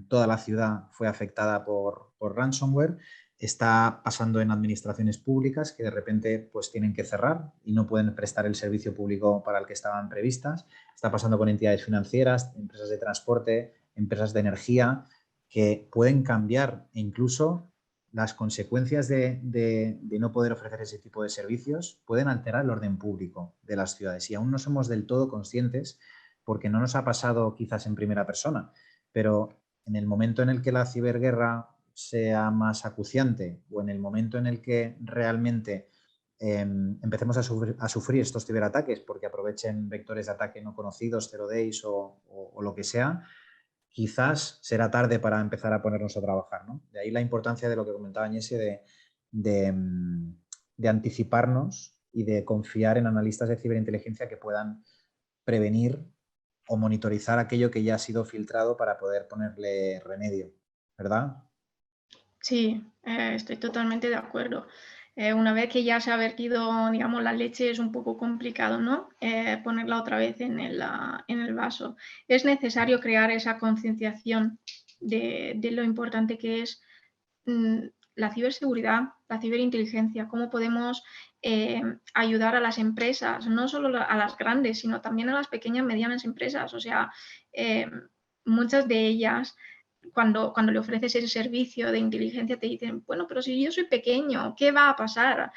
toda la ciudad fue afectada por ransomware. Está pasando en administraciones públicas que de repente pues, tienen que cerrar y no pueden prestar el servicio público para el que estaban previstas. Está pasando con entidades financieras, empresas de transporte, empresas de energía, que pueden cambiar e incluso las consecuencias de no poder ofrecer ese tipo de servicios pueden alterar el orden público de las ciudades. Y aún no somos del todo conscientes porque no nos ha pasado quizás en primera persona, pero en el momento en el que la ciberguerra sea más acuciante o en el momento en el que realmente empecemos a sufrir estos ciberataques porque aprovechen vectores de ataque no conocidos, zero days o lo que sea, quizás será tarde para empezar a ponernos a trabajar, ¿no? De ahí la importancia de lo que comentaba Agnese de anticiparnos y de confiar en analistas de ciberinteligencia que puedan prevenir o monitorizar aquello que ya ha sido filtrado para poder ponerle remedio, ¿verdad? Sí, estoy totalmente de acuerdo. Una vez que ya se ha vertido, digamos, la leche es un poco complicado, ¿no? Ponerla otra vez en el vaso. Es necesario crear esa concienciación de lo importante que es la ciberseguridad, la ciberinteligencia, cómo podemos ayudar a las empresas, no solo a las grandes, sino también a las pequeñas y medianas empresas. O sea, muchas de ellas cuando le ofreces ese servicio de inteligencia te dicen, bueno, pero si yo soy pequeño, ¿qué va a pasar?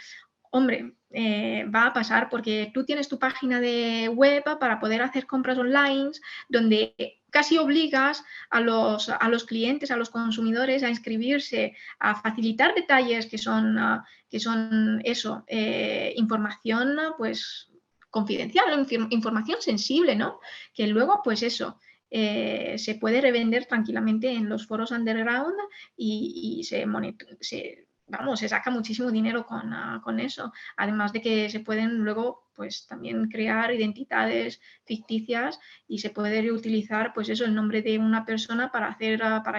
Hombre, va a pasar porque tú tienes tu página de web para poder hacer compras online donde casi obligas a los clientes, a los consumidores a inscribirse, a facilitar detalles que son eso, información pues confidencial, información sensible, ¿no? Que luego pues eso, se puede revender tranquilamente en los foros underground y se saca muchísimo dinero con eso. Además de que se pueden luego pues también crear identidades ficticias y se puede reutilizar pues eso, el nombre de una persona para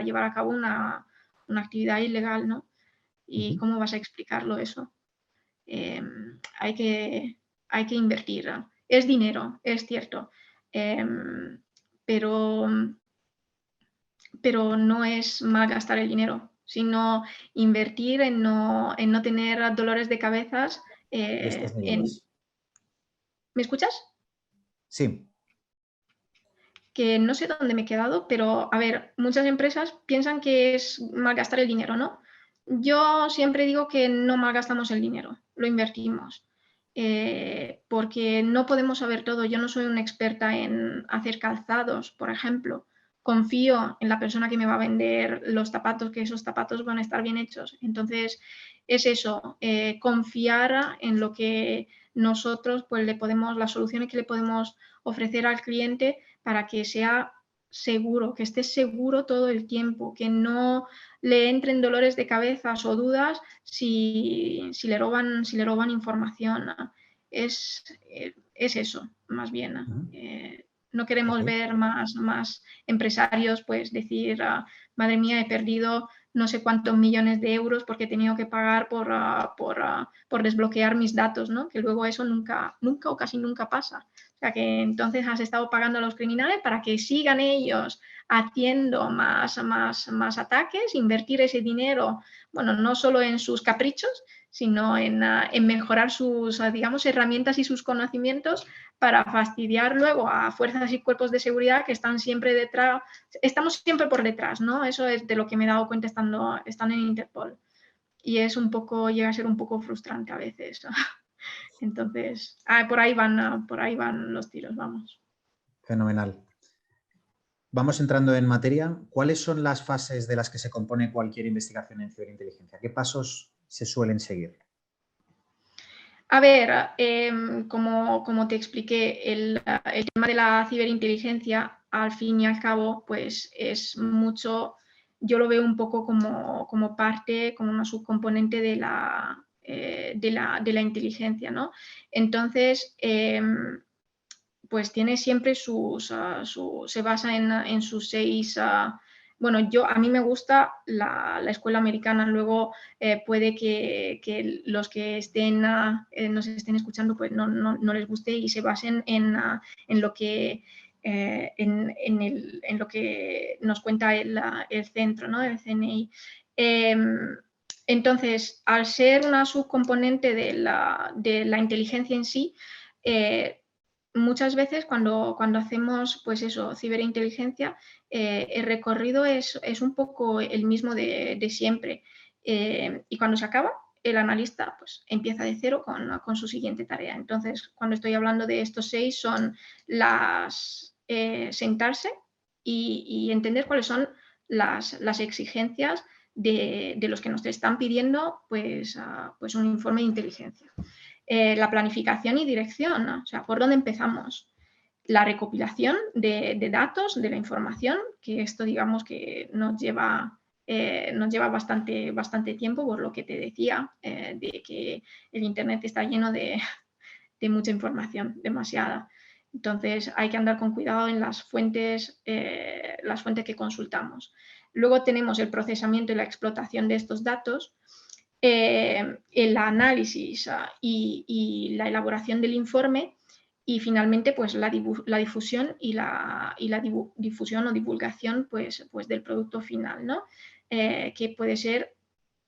llevar a cabo una actividad ilegal, ¿no? ¿Y cómo vas a explicarlo eso? Hay que invertir. Es dinero, es cierto. Pero, pero no es malgastar el dinero, sino invertir en no tener dolores de cabezas. De estos niveles. ¿Me escuchas? Sí. Que no sé dónde me he quedado, pero a ver, muchas empresas piensan que es malgastar el dinero, ¿no? Yo siempre digo que no malgastamos el dinero, lo invertimos. Porque no podemos saber todo. Yo no soy una experta en hacer calzados, por ejemplo. Confío en la persona que me va a vender los zapatos, que esos zapatos van a estar bien hechos. Entonces, es eso, confiar en lo que nosotros pues le podemos, las soluciones que le podemos ofrecer al cliente para que sea seguro, que esté seguro todo el tiempo, que no le entren dolores de cabeza o dudas si le roban información. Es eso, más bien. No queremos Ok. ver más empresarios pues decir, madre mía, he perdido no sé cuántos millones de euros porque he tenido que pagar por desbloquear mis datos, ¿no? Que luego eso nunca o casi nunca pasa. O sea que entonces has estado pagando a los criminales para que sigan ellos haciendo más ataques, invertir ese dinero, bueno, no solo en sus caprichos, sino en mejorar sus, digamos, herramientas y sus conocimientos para fastidiar luego a fuerzas y cuerpos de seguridad que están siempre detrás, estamos siempre por detrás, ¿no? Eso es de lo que me he dado cuenta estando en Interpol. Y es un poco, llega a ser un poco frustrante a veces. Entonces, por ahí van los tiros, vamos. Fenomenal. Vamos entrando en materia. ¿Cuáles son las fases de las que se compone cualquier investigación en ciberinteligencia? ¿Qué pasos se suelen seguir? A ver, como te expliqué, el tema de la ciberinteligencia, al fin y al cabo, pues es mucho, yo lo veo un poco como parte, como una subcomponente de la inteligencia, ¿no? Entonces, pues tiene siempre se basa en sus 6. Bueno, a mí me gusta la escuela americana, luego puede que los que nos estén escuchando pues no les guste y se basen en lo que en lo que nos cuenta el centro, ¿no? El CNI. Entonces, al ser una subcomponente de la inteligencia en sí, muchas veces cuando hacemos pues eso, ciberinteligencia, el recorrido es un poco el mismo de siempre. Y cuando se acaba, el analista pues, empieza de cero con su siguiente tarea. Entonces, cuando estoy hablando de estos 6, son sentarse y entender cuáles son las exigencias de los que nos están pidiendo pues un informe de inteligencia. La planificación y dirección, ¿no? O sea, ¿por dónde empezamos? La recopilación de datos, de la información, que esto digamos que nos lleva bastante tiempo, por lo que te decía, de que el Internet está lleno de mucha información, demasiada. Entonces hay que andar con cuidado en las fuentes que consultamos. Luego tenemos el procesamiento y la explotación de estos datos, el análisis y la elaboración del informe, y finalmente pues la difusión y la difusión o divulgación pues del producto final, ¿no? Que puede ser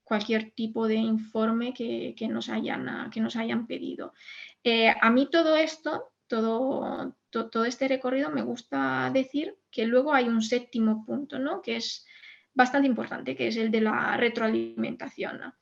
cualquier tipo de informe que nos hayan pedido. A mí todo esto, todo este recorrido, me gusta decir que luego hay un séptimo punto, ¿no? Que es bastante importante, que es el de la retroalimentación, ¿no?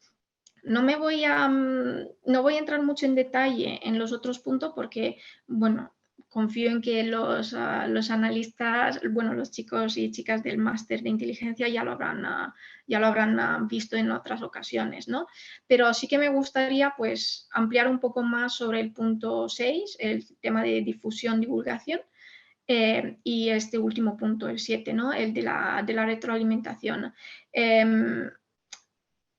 No voy a entrar mucho en detalle en los otros puntos porque, bueno, confío en que los analistas, bueno, los chicos y chicas del máster de inteligencia ya lo habrán visto en otras ocasiones, ¿no? Pero sí que me gustaría, pues, ampliar un poco más sobre el punto 6, el tema de difusión, divulgación, y este último punto, el 7, ¿no? El de la retroalimentación.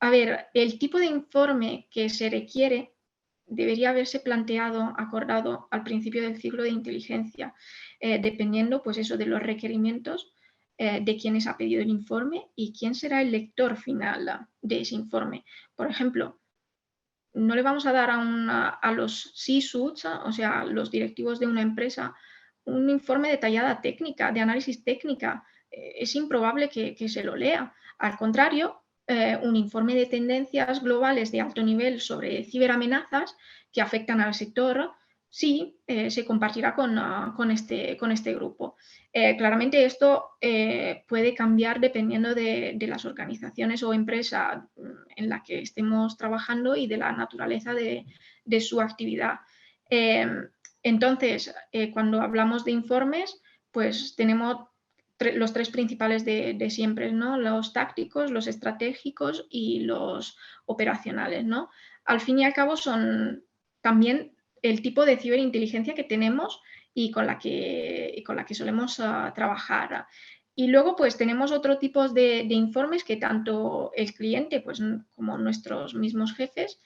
A ver, el tipo de informe que se requiere debería haberse planteado, acordado al principio del ciclo de inteligencia, dependiendo pues eso, de los requerimientos de quienes ha pedido el informe y quién será el lector final de ese informe. Por ejemplo, no le vamos a dar a los C-suits, o sea, los directivos de una empresa, un informe detallada técnica, de análisis técnica. Es improbable que se lo lea. Al contrario, un informe de tendencias globales de alto nivel sobre ciberamenazas que afectan al sector, sí, se compartirá con este grupo. Claramente esto puede cambiar dependiendo de las organizaciones o empresas en la que estemos trabajando y de la naturaleza de su actividad. Entonces, cuando hablamos de informes, pues tenemos los 3 principales de siempre, ¿no? Los tácticos, los estratégicos y los operacionales, ¿no? Al fin y al cabo son también el tipo de ciberinteligencia que tenemos y con la que solemos trabajar. Y luego pues tenemos otro tipo de informes que tanto el cliente pues, como nuestros mismos jefes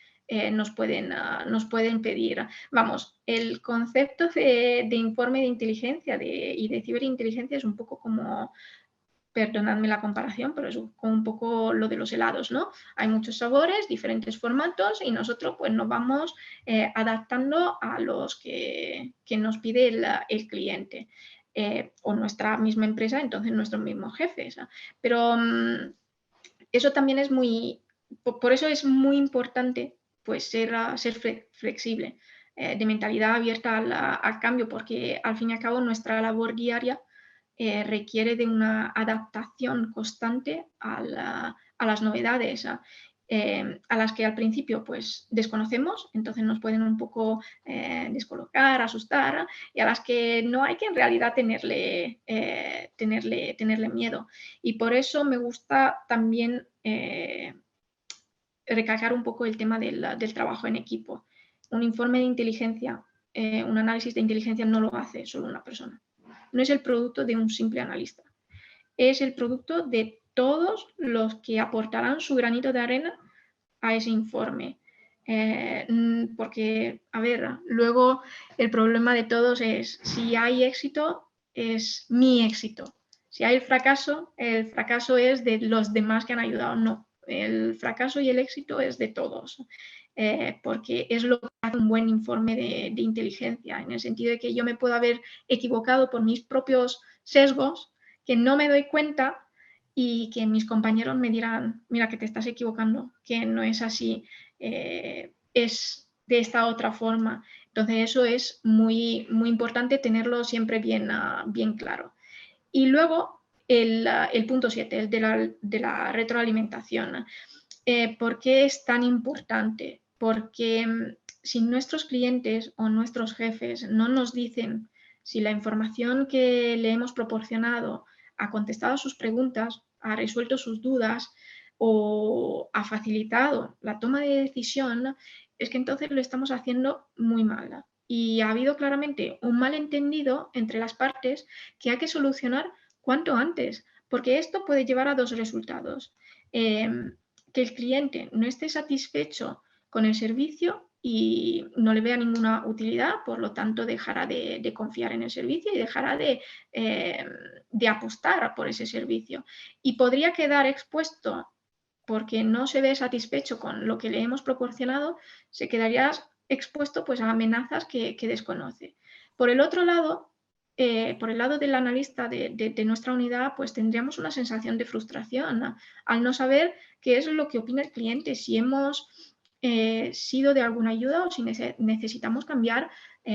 nos pueden pedir. Vamos, el concepto de informe de inteligencia y de ciberinteligencia es un poco como, perdonadme la comparación, pero es como un poco lo de los helados, ¿no? Hay muchos sabores, diferentes formatos y nosotros pues nos vamos adaptando a los que nos pide el cliente. O nuestra misma empresa, entonces nuestros mismos jefes. Pero eso también es por eso es muy importante pues ser flexible, de mentalidad abierta al cambio, porque al fin y al cabo nuestra labor diaria requiere de una adaptación constante a las novedades, a las que al principio pues desconocemos, entonces nos pueden un poco descolocar, asustar, y a las que no hay que en realidad tenerle miedo. Y por eso me gusta también recalcar un poco el tema del trabajo en equipo. Un informe de inteligencia, un análisis de inteligencia no lo hace solo una persona. No es el producto de un simple analista. Es el producto de todos los que aportarán su granito de arena a ese informe. Porque, a ver, luego el problema de todos es si hay éxito, es mi éxito. Si hay el fracaso es de los demás que han ayudado. No, el fracaso y el éxito es de todos, porque es lo que hace un buen informe de inteligencia, en el sentido de que yo me puedo haber equivocado por mis propios sesgos, que no me doy cuenta y que mis compañeros me dirán, mira que te estás equivocando, que no es así, es de esta otra forma. Entonces eso es muy, muy importante tenerlo siempre bien, bien claro. Y luego el punto 7, el de la retroalimentación. ¿Por qué es tan importante? Porque si nuestros clientes o nuestros jefes no nos dicen si la información que le hemos proporcionado ha contestado sus preguntas, ha resuelto sus dudas o ha facilitado la toma de decisión, es que entonces lo estamos haciendo muy mal. Y ha habido claramente un malentendido entre las partes que hay que solucionar cuanto antes, porque esto puede llevar a dos resultados. Que el cliente no esté satisfecho con el servicio y no le vea ninguna utilidad, por lo tanto dejará de confiar en el servicio y dejará de apostar por ese servicio. Y podría quedar expuesto, porque no se ve satisfecho con lo que le hemos proporcionado, se quedaría expuesto pues, a amenazas que desconoce. Por el otro lado, por el lado del analista de nuestra unidad, pues tendríamos una sensación de frustración al no saber qué es lo que opina el cliente, si hemos sido de alguna ayuda o si necesitamos cambiar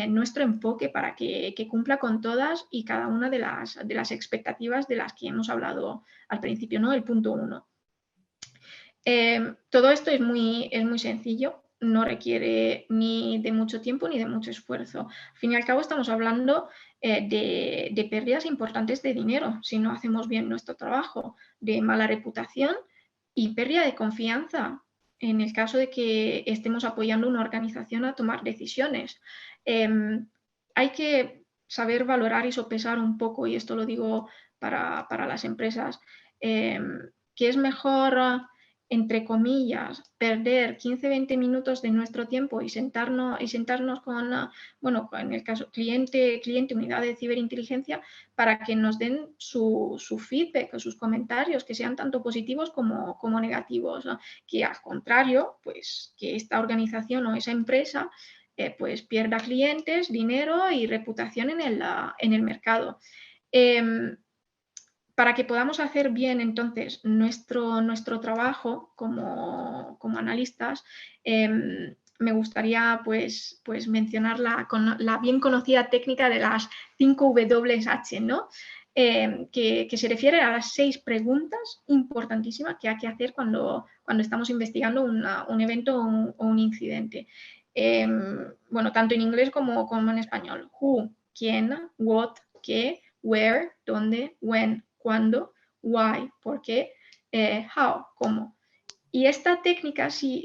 nuestro enfoque para que cumpla con todas y cada una de las expectativas de las que hemos hablado al principio, ¿no? El punto 1. Todo esto es muy sencillo, no requiere ni de mucho tiempo ni de mucho esfuerzo. Al fin y al cabo estamos hablando de pérdidas importantes de dinero si no hacemos bien nuestro trabajo, de mala reputación y pérdida de confianza en el caso de que estemos apoyando a una organización a tomar decisiones. Hay que saber valorar y sopesar un poco, y esto lo digo para las empresas, que es mejor, entre comillas, perder 15-20 minutos de nuestro tiempo y sentarnos con, bueno, en el caso cliente, unidad de ciberinteligencia, para que nos den su feedback o sus comentarios, que sean tanto positivos como negativos, ¿no? Que al contrario, pues que esta organización o esa empresa pues pierda clientes, dinero y reputación en el mercado. Para que podamos hacer bien entonces nuestro trabajo como analistas, me gustaría pues mencionar la bien conocida técnica de las 5 WH, ¿no? Que se refiere a las 6 preguntas importantísimas que hay que hacer cuando estamos investigando un evento o un incidente. Bueno, tanto en inglés como en español. Who, quién, what, qué, where, dónde, when, cuándo, why, por qué, how, cómo. Y esta técnica, si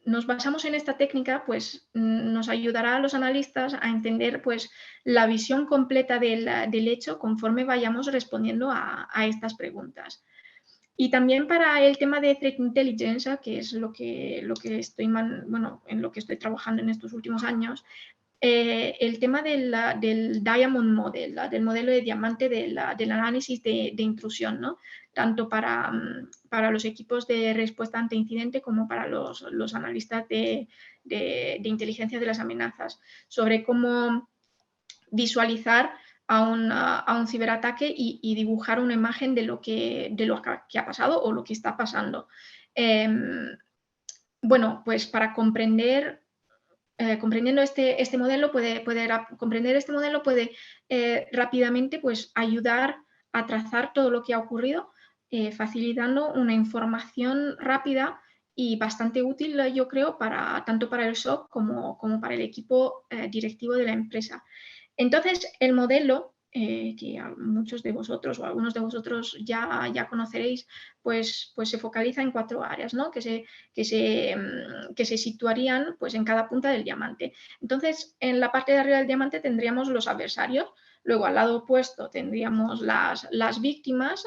nos basamos en esta técnica, pues nos ayudará a los analistas a entender pues, la visión completa del hecho conforme vayamos respondiendo a estas preguntas. Y también para el tema de Threat Intelligence, que es lo que estoy, bueno, en lo que estoy trabajando en estos últimos años, el tema del Diamond Model, del modelo de diamante del análisis de intrusión, ¿no? Tanto para los equipos de respuesta ante incidente como para los analistas de inteligencia de las amenazas, sobre cómo visualizar a un ciberataque y dibujar una imagen de lo que ha pasado o lo que está pasando. Bueno, pues para comprendiendo este modelo comprender este modelo puede rápidamente pues, ayudar a trazar todo lo que ha ocurrido, facilitando una información rápida y bastante útil, yo creo, tanto para el SOC como para el equipo directivo de la empresa. Entonces, el modelo, que a muchos de vosotros o algunos de vosotros ya conoceréis, pues se focaliza en 4 áreas, ¿no? que se situarían pues, en cada punta del diamante. Entonces, en la parte de arriba del diamante tendríamos los adversarios, luego al lado opuesto tendríamos las víctimas,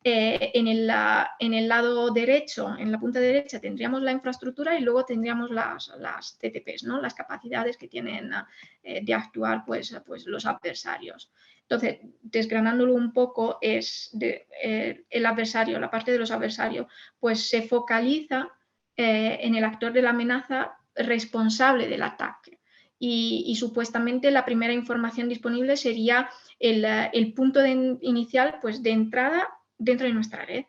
en el lado derecho, en la punta derecha, tendríamos la infraestructura y luego tendríamos las TTPs, ¿no? Las capacidades que tienen de actuar pues, los adversarios. Entonces, desgranándolo un poco, el adversario, la parte de los adversarios, pues se focaliza en el actor de la amenaza responsable del ataque. Y supuestamente la primera información disponible sería el punto inicial, pues, de entrada dentro de nuestra red.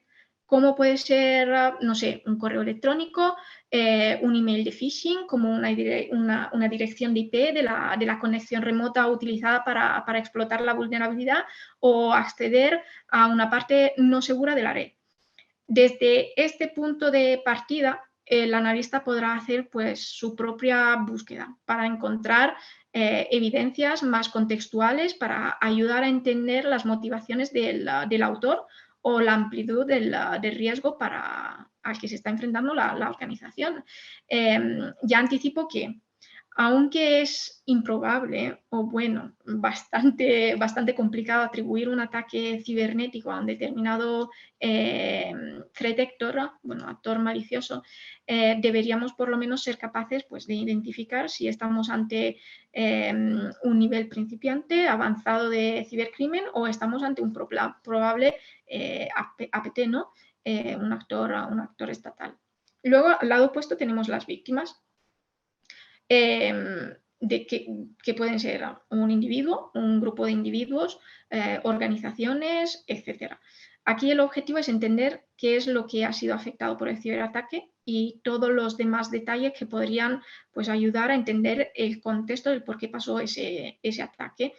¿Cómo puede ser, no sé, un correo electrónico, un email de phishing, como una dirección de IP de la conexión remota utilizada para explotar la vulnerabilidad o acceder a una parte no segura de la red? Desde este punto de partida, el analista podrá hacer, pues, su propia búsqueda para encontrar evidencias más contextuales para ayudar a entender las motivaciones del autor o la amplitud del riesgo al que se está enfrentando la organización. Ya anticipo que, aunque es improbable o, bueno, bastante complicado atribuir un ataque cibernético a un determinado threat actor, bueno, actor malicioso, deberíamos por lo menos ser capaces, pues, de identificar si estamos ante un nivel principiante, avanzado de cibercrimen, o estamos ante un probable APT, ¿no? Un actor estatal. Luego, al lado opuesto, tenemos las víctimas. Que pueden ser un individuo, un grupo de individuos, organizaciones, etc. Aquí el objetivo es entender qué es lo que ha sido afectado por el ciberataque y todos los demás detalles que podrían, pues, ayudar a entender el contexto del por qué pasó ese ataque,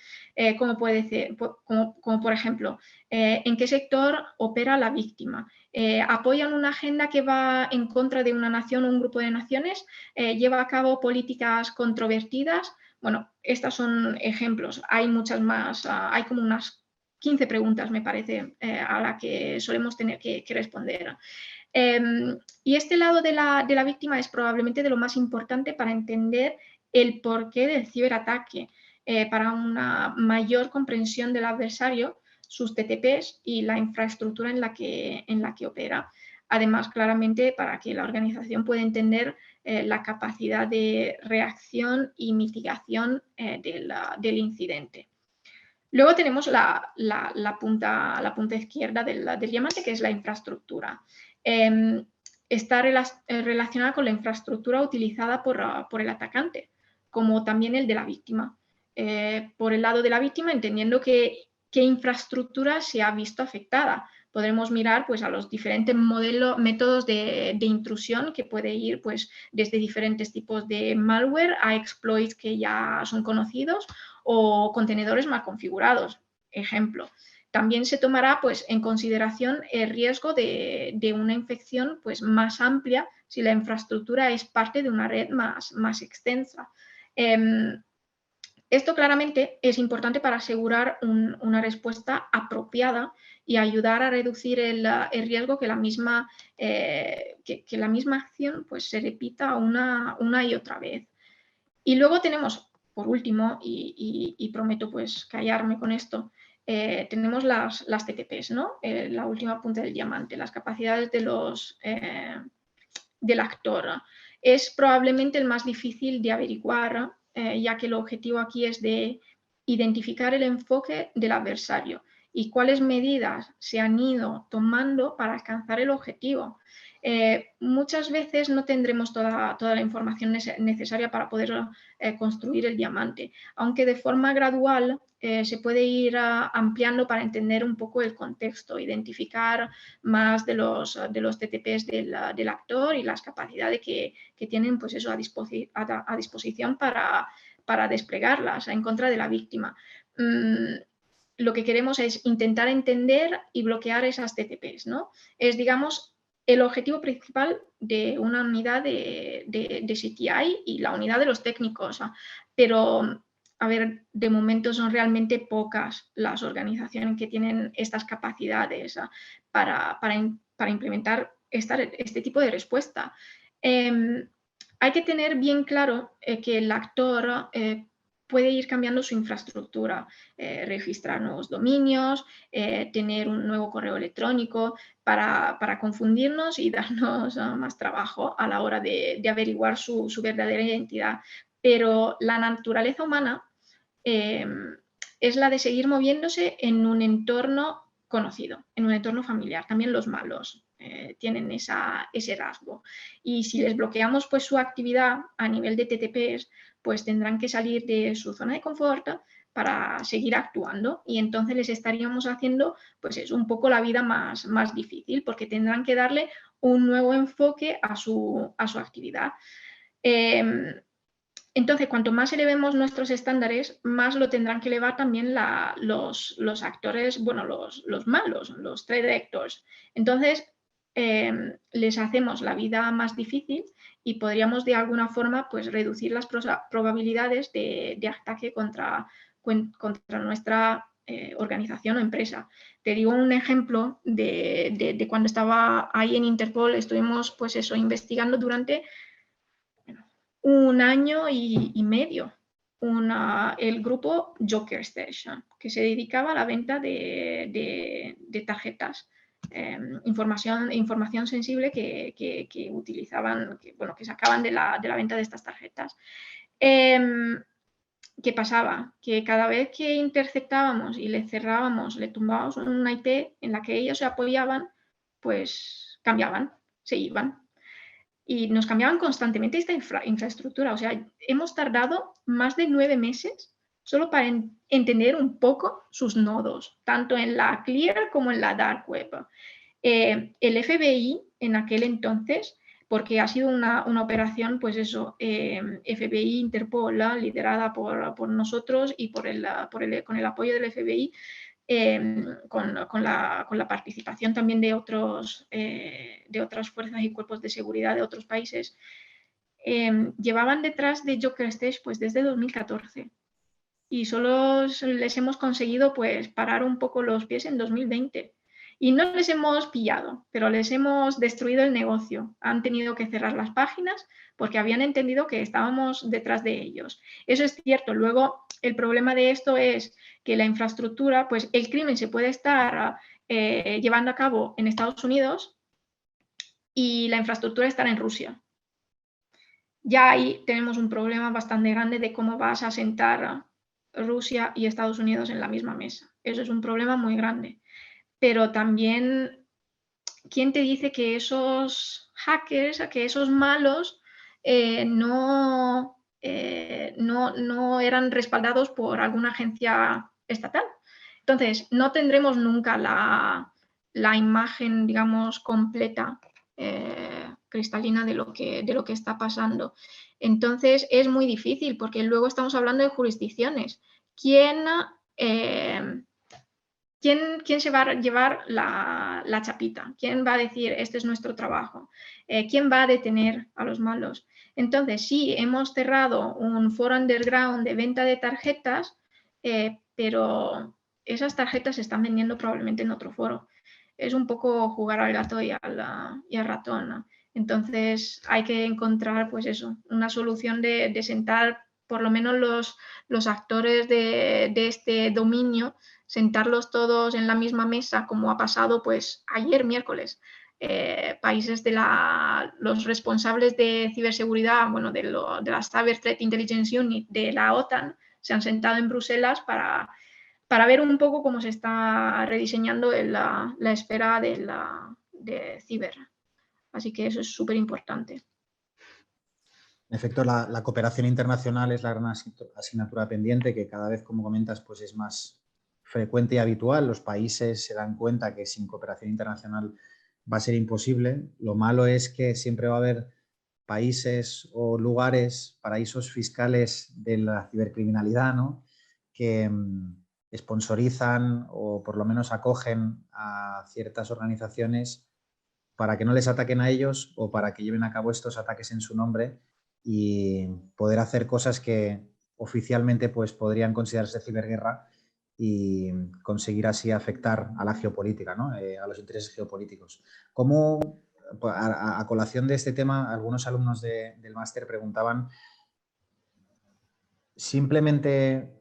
como puede ser, como por ejemplo, en qué sector opera la víctima, apoyan una agenda que va en contra de una nación o un grupo de naciones, lleva a cabo políticas controvertidas. Bueno, estos son ejemplos, hay muchas más, hay como unas 15 preguntas, me parece, a las que solemos tener que responder. Y este lado de la víctima es probablemente de lo más importante para entender el porqué del ciberataque, para una mayor comprensión del adversario, sus TTPs y la infraestructura en la que opera. Además, claramente, para que la organización pueda entender la capacidad de reacción y mitigación del incidente. Luego tenemos la punta izquierda del diamante, que es la infraestructura. Está relacionada con la infraestructura utilizada por el atacante, como también el de la víctima. Por el lado de la víctima, entendiendo qué infraestructura se ha visto afectada. Podremos mirar, pues, a los diferentes métodos de intrusión, que puede ir, pues, desde diferentes tipos de malware a exploits que ya son conocidos, o contenedores mal configurados, ejemplo. También se tomará, pues, en consideración el riesgo de una infección, pues, más amplia si la infraestructura es parte de una red más extensa. Esto claramente es importante para asegurar una respuesta apropiada y ayudar a reducir el riesgo que la misma acción, pues, se repita una y otra vez. Y luego tenemos, por último, y prometo, pues, callarme con esto, tenemos las TTPs, ¿no? La última punta del diamante, las capacidades del actor. Es probablemente el más difícil de averiguar, ya que el objetivo aquí es de identificar el enfoque del adversario y cuáles medidas se han ido tomando para alcanzar el objetivo. Muchas veces no tendremos toda la información necesaria para poder construir el diamante, aunque de forma gradual se puede ir ampliando para entender un poco el contexto, identificar más de los TTPs del actor y las capacidades que tienen, pues, eso, a disposición para desplegarlas en contra de la víctima. Lo que queremos es intentar entender y bloquear esas TTPs, ¿no? Es, digamos, el objetivo principal de una unidad de CTI y la unidad de los técnicos. Pero, a ver, de momento son realmente pocas las organizaciones que tienen estas capacidades para implementar este tipo de respuesta. Hay que tener bien claro que el actor puede ir cambiando su infraestructura, registrar nuevos dominios, tener un nuevo correo electrónico para confundirnos y darnos más trabajo a la hora de averiguar su verdadera identidad. Pero la naturaleza humana es la de seguir moviéndose en un entorno conocido, en un entorno familiar. También los malos tienen ese rasgo. Y si les bloqueamos pues, su actividad a nivel de TTPs, pues tendrán que salir de su zona de confort para seguir actuando, y entonces les estaríamos haciendo pues es un poco la vida más difícil, porque tendrán que darle un nuevo enfoque a su actividad. Entonces, cuanto más elevemos nuestros estándares, más lo tendrán que elevar también los actores, bueno, los malos, los trade actors. Entonces, les hacemos la vida más difícil y podríamos de alguna forma pues, reducir las probabilidades de ataque contra nuestra organización o empresa. Te digo un ejemplo de cuando estaba ahí en Interpol. Estuvimos pues eso, investigando durante un año y medio el grupo Joker Station, que se dedicaba a la venta de tarjetas, información sensible que utilizaban, que sacaban de la venta de estas tarjetas. ¿Qué pasaba? Que cada vez que interceptábamos y le cerrábamos, le tumbábamos una IP en la que ellos se apoyaban, pues cambiaban, se iban. Y nos cambiaban constantemente esta infraestructura. O sea, hemos tardado más de 9 meses solo para entender un poco sus nodos, tanto en la Clear como en la Dark Web. El FBI en aquel entonces, porque ha sido una operación, pues eso, FBI Interpol, liderada por nosotros y con el apoyo del FBI, con la participación también de otras fuerzas y cuerpos de seguridad de otros países, llevaban detrás de Joker Stage pues, desde 2014. Y solo les hemos conseguido pues, parar un poco los pies en 2020. Y no les hemos pillado, pero les hemos destruido el negocio. Han tenido que cerrar las páginas porque habían entendido que estábamos detrás de ellos. Eso es cierto. Luego, el problema de esto es que la infraestructura, pues el crimen se puede estar llevando a cabo en Estados Unidos y la infraestructura estar en Rusia. Ya ahí tenemos un problema bastante grande de cómo vas a sentar Rusia y Estados Unidos en la misma mesa. Eso es un problema muy grande. Pero también, ¿quién te dice que esos hackers, que esos malos no eran respaldados por alguna agencia estatal? Entonces, no tendremos nunca la imagen, digamos, completa, cristalina de lo que está pasando. Entonces, es muy difícil porque luego estamos hablando de jurisdicciones. ¿Quién se va a llevar la chapita? ¿Quién va a decir, este es nuestro trabajo? ¿Quién va a detener a los malos? Entonces, sí, hemos cerrado un foro underground de venta de tarjetas, pero esas tarjetas se están vendiendo probablemente en otro foro. Es un poco jugar al gato y al ratón, ¿no? Entonces, hay que encontrar, pues eso, una solución de sentar por lo menos los actores de este dominio, sentarlos todos en la misma mesa, como ha pasado pues ayer miércoles. Países los responsables de ciberseguridad, bueno, de la Cyber Threat Intelligence Unit de la OTAN, se han sentado en Bruselas para ver un poco cómo se está rediseñando la esfera de ciber. Así que eso es súper importante. En efecto, la cooperación internacional es la gran asignatura pendiente que cada vez, como comentas, pues es más frecuente y habitual. Los países se dan cuenta que sin cooperación internacional va a ser imposible. Lo malo es que siempre va a haber países o lugares, paraísos fiscales de la cibercriminalidad, ¿no? Que sponsorizan o por lo menos acogen a ciertas organizaciones para que no les ataquen a ellos o para que lleven a cabo estos ataques en su nombre y poder hacer cosas que oficialmente pues, podrían considerarse ciberguerra y conseguir así afectar a la geopolítica, ¿no? A los intereses geopolíticos. ¿Cómo, a colación de este tema, algunos alumnos del máster preguntaban simplemente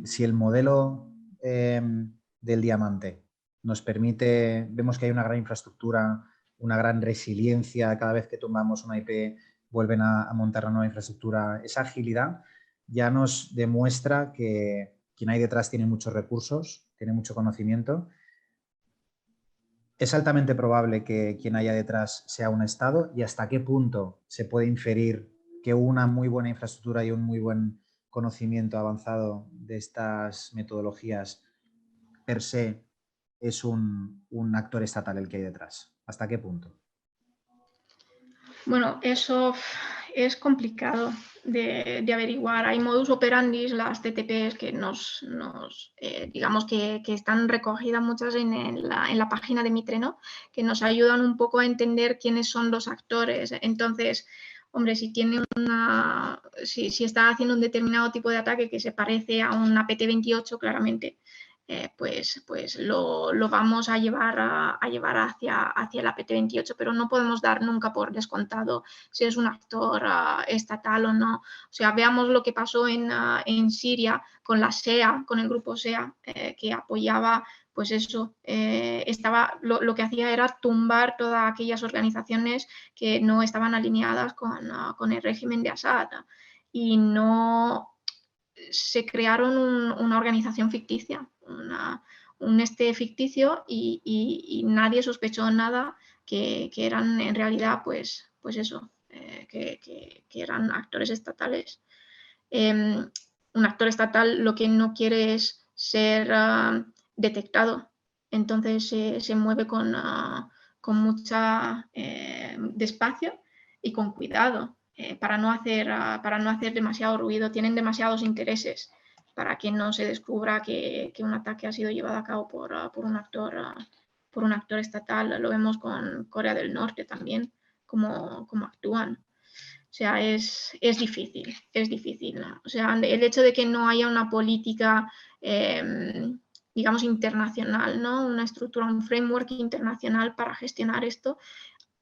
si el modelo del diamante nos permite, vemos que hay una gran infraestructura, una gran resiliencia, cada vez que tomamos una IP vuelven a montar la nueva infraestructura, esa agilidad ya nos demuestra que quien hay detrás tiene muchos recursos, tiene mucho conocimiento. ¿Es altamente probable que quien haya detrás sea un Estado? ¿Y hasta qué punto se puede inferir que una muy buena infraestructura y un muy buen conocimiento avanzado de estas metodologías per se es un actor estatal el que hay detrás? ¿Hasta qué punto? Bueno, eso es complicado de averiguar. Hay modus operandi, las TTPs, que digamos que están recogidas muchas en la página de Mitre, ¿no? Que nos ayudan un poco a entender quiénes son los actores. Entonces, hombre, si está haciendo un determinado tipo de ataque que se parece a una PT-28, claramente, pues lo vamos a llevar hacia la PT-28, pero no podemos dar nunca por descontado si es un actor estatal o no. O sea, veamos lo que pasó en Siria con la SEA, con el grupo SEA, que apoyaba, pues eso, lo que hacía era tumbar todas aquellas organizaciones que no estaban alineadas con el régimen de Assad. Y no se crearon una organización ficticia, un ficticio, y nadie sospechó nada que eran en realidad, pues eso, que eran actores estatales. Un actor estatal lo que no quiere es ser detectado, entonces se mueve con mucha despacio y con cuidado, para no hacer demasiado ruido. Tienen demasiados intereses para que no se descubra que un ataque ha sido llevado a cabo por un actor estatal. Lo vemos con Corea del Norte también, cómo actúan. O sea, es difícil, es difícil, ¿no? O sea, el hecho de que no haya una política, digamos, internacional, ¿no? Una estructura, un framework internacional para gestionar esto,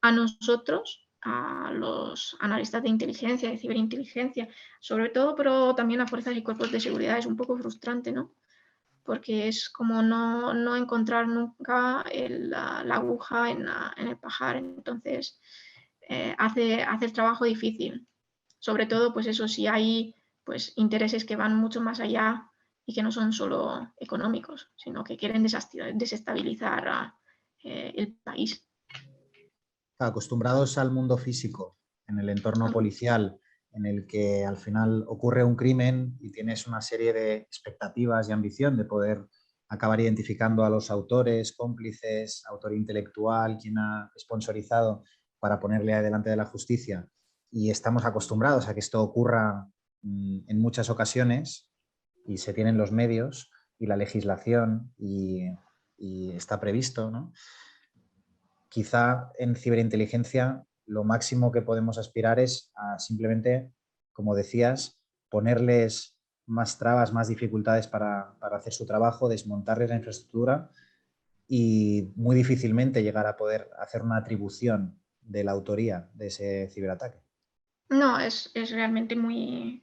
a nosotros, a los analistas de inteligencia, de ciberinteligencia, sobre todo, pero también a fuerzas y cuerpos de seguridad, es un poco frustrante, ¿no? Porque es como no encontrar nunca la aguja en el pajar. Entonces, hace el trabajo difícil. Sobre todo, pues eso, si hay pues intereses que van mucho más allá y que no son solo económicos, sino que quieren desestabilizar el país. Acostumbrados al mundo físico, en el entorno policial, en el que al final ocurre un crimen y tienes una serie de expectativas y ambición de poder acabar identificando a los autores, cómplices, autor intelectual, quien ha sponsorizado para ponerle adelante de la justicia. Y estamos acostumbrados a que esto ocurra en muchas ocasiones y se tienen los medios y la legislación y está previsto, ¿no? Quizá en ciberinteligencia lo máximo que podemos aspirar es a simplemente, como decías, ponerles más trabas, más dificultades para hacer su trabajo, desmontarles la infraestructura y muy difícilmente llegar a poder hacer una atribución de la autoría de ese ciberataque. No, es realmente muy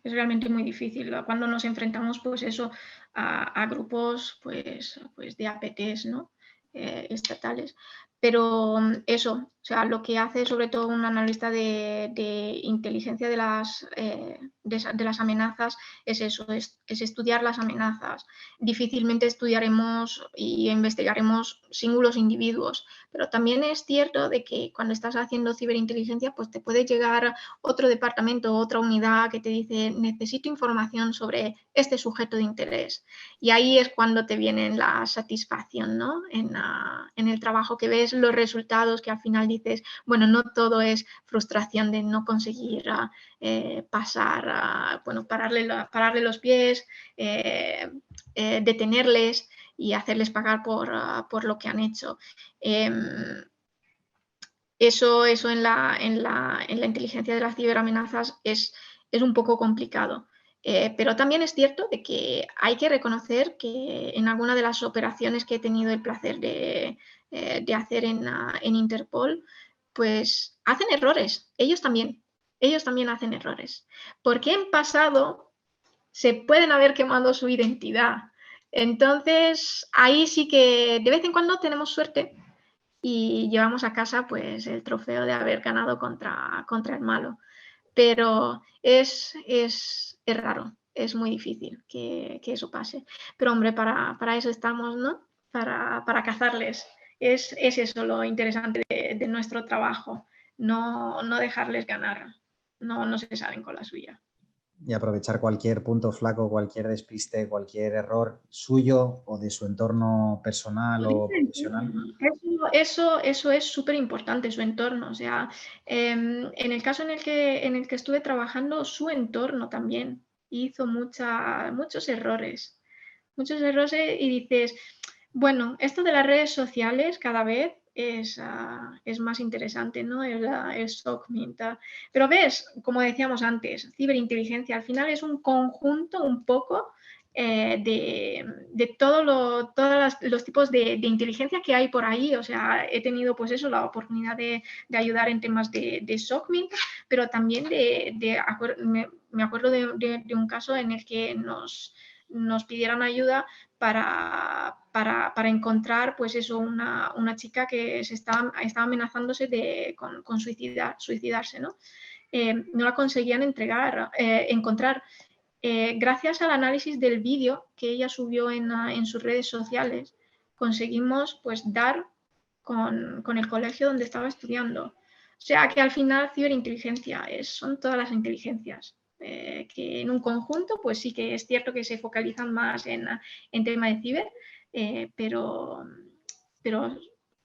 difícil cuando nos enfrentamos, pues eso, a grupos, pues de APTs, ¿no? Estatales. Pero eso, o sea, lo que hace sobre todo un analista de inteligencia de las amenazas es eso, es estudiar las amenazas. Difícilmente estudiaremos y investigaremos singulos individuos, pero también es cierto de que cuando estás haciendo ciberinteligencia, pues te puede llegar otro departamento, otra unidad que te dice: necesito información sobre este sujeto de interés. Y ahí es cuando te viene la satisfacción, ¿no? En el trabajo, que ves los resultados, que al final dices, bueno, no todo es frustración de no conseguir pasar, bueno, pararle los pies, detenerles y hacerles pagar por lo que han hecho. Eso en la inteligencia de las ciberamenazas es un poco complicado. Pero también es cierto de que hay que reconocer que en alguna de las operaciones que he tenido el placer de hacer en Interpol, pues hacen errores. Ellos también hacen errores. Porque en pasado se pueden haber quemado su identidad. Entonces, ahí sí que de vez en cuando tenemos suerte y llevamos a casa pues el trofeo de haber ganado contra el malo. Pero es raro, es muy difícil que eso pase. Pero hombre, para eso estamos, ¿no? Para cazarles. Es eso lo interesante de nuestro trabajo, no dejarles ganar, no se salen con la suya. Y aprovechar cualquier punto flaco, cualquier despiste, cualquier error suyo o de su entorno personal o profesional. Eso es súper importante, su entorno. O sea, en el caso en el que estuve trabajando, su entorno también hizo muchos errores. Muchos errores y dices, bueno, esto de las redes sociales cada vez es más interesante, ¿no? El SOCMINT. Pero ves, como decíamos antes, ciberinteligencia al final es un conjunto un poco de todos los tipos de inteligencia que hay por ahí. O sea, he tenido pues eso, la oportunidad de ayudar en temas de SOCMINT, pero también me acuerdo de un caso en el que nos pidieron ayuda para encontrar pues eso, una chica que estaba amenazándose con suicidarse, ¿no? No la conseguían encontrar. Gracias al análisis del vídeo que ella subió en sus redes sociales, conseguimos pues dar con el colegio donde estaba estudiando. O sea que al final ciberinteligencia son todas las inteligencias. Que en un conjunto, pues sí que es cierto que se focalizan más en tema de ciber, pero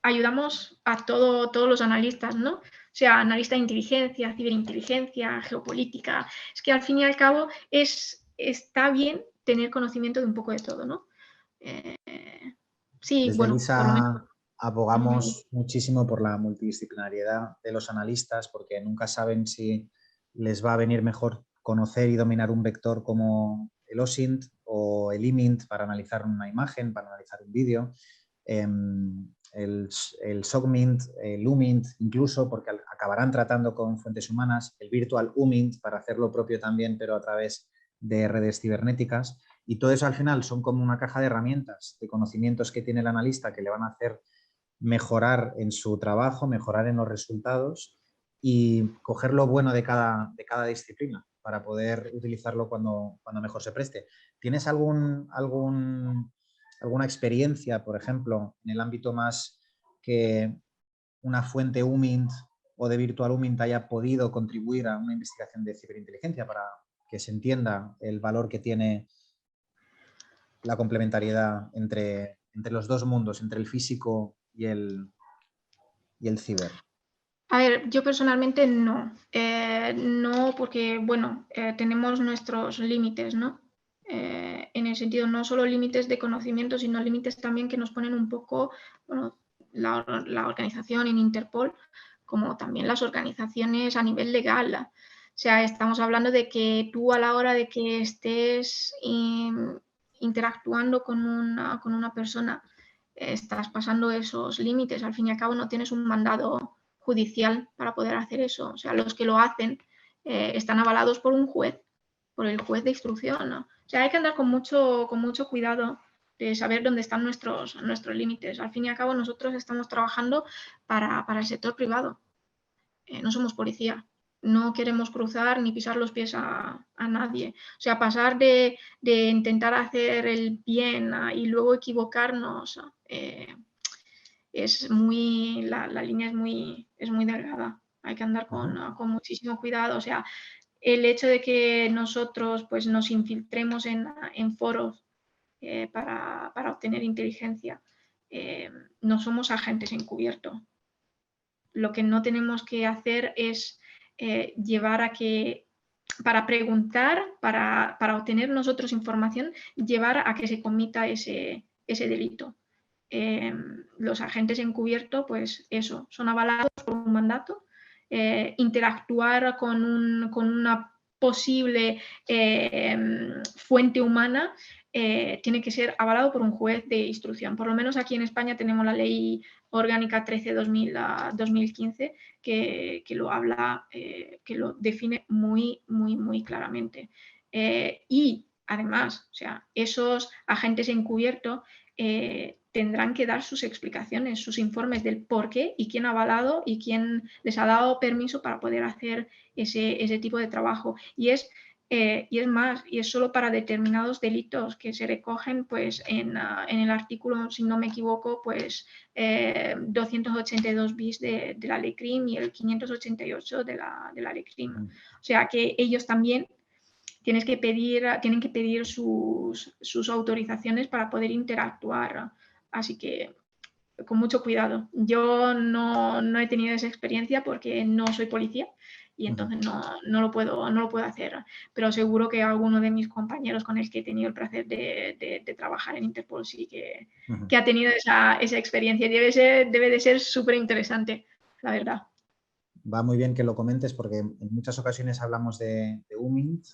ayudamos a todos los analistas, ¿no? O sea, analista de inteligencia, ciberinteligencia, geopolítica. Es que al fin y al cabo está bien tener conocimiento de un poco de todo, ¿no? Sí, Desde bueno, por lo menos. LISA abogamos muchísimo por la multidisciplinariedad de los analistas porque nunca saben si les va a venir mejor conocer y dominar un vector como el OSINT o el IMINT para analizar una imagen, para analizar un vídeo, el SOCMINT, el UMINT incluso, porque acabarán tratando con fuentes humanas, el Virtual UMINT para hacer lo propio también, pero a través de redes cibernéticas. Y todo eso al final son como una caja de herramientas, de conocimientos que tiene el analista que le van a hacer mejorar en su trabajo, mejorar en los resultados y coger lo bueno de cada disciplina para poder utilizarlo cuando mejor se preste. ¿Tienes alguna experiencia, por ejemplo, en el ámbito más que una fuente UMINT o de Virtual UMINT haya podido contribuir a una investigación de ciberinteligencia para que se entienda el valor que tiene la complementariedad entre los dos mundos, entre el físico y el ciber? A ver, yo personalmente no. No porque, bueno, tenemos nuestros límites, ¿no? En el sentido, no solo límites de conocimiento, sino límites también que nos ponen un poco, bueno, la organización en Interpol, como también las organizaciones a nivel legal. O sea, estamos hablando de que tú a la hora de que estés interactuando con una persona, estás pasando esos límites. Al fin y al cabo no tienes un mandado judicial para poder hacer eso. O sea, los que lo hacen están avalados por un juez, por el juez de instrucción, ¿no? O sea, hay que andar con mucho cuidado de saber dónde están nuestros límites. Al fin y al cabo, nosotros estamos trabajando para el sector privado. No somos policía. No queremos cruzar ni pisar los pies a nadie. O sea, pasar de intentar hacer el bien y luego equivocarnos, la línea es muy delgada. Hay que andar con muchísimo cuidado. O sea, el hecho de que nosotros pues, nos infiltremos en foros para obtener inteligencia, no somos agentes encubiertos. Lo que no tenemos que hacer es llevar a que, para preguntar, para obtener nosotros información, llevar a que se comita ese delito. Los agentes encubiertos, pues eso, son avalados por un mandato. Interactuar con una posible fuente humana tiene que ser avalado por un juez de instrucción. Por lo menos aquí en España tenemos la Ley Orgánica 13/2015 que lo habla, que lo define muy claramente. Y además, o sea, esos agentes encubiertos tendrán que dar sus explicaciones, sus informes del por qué y quién ha avalado y quién les ha dado permiso para poder hacer ese tipo de trabajo. Y es y es más, y es solo para determinados delitos que se recogen pues, en el artículo, si no me equivoco, pues 282 bis de la Ley CRIM y el 588 de la Ley CRIM. O sea que ellos también tienen que pedir sus autorizaciones para poder interactuar. Así que con mucho cuidado. Yo no he tenido esa experiencia porque no soy policía y entonces no lo puedo hacer, pero seguro que alguno de mis compañeros con el que he tenido el placer de trabajar en Interpol sí que ha tenido esa experiencia. Debe de ser súper interesante, la verdad. Va muy bien que lo comentes porque en muchas ocasiones hablamos de UMINT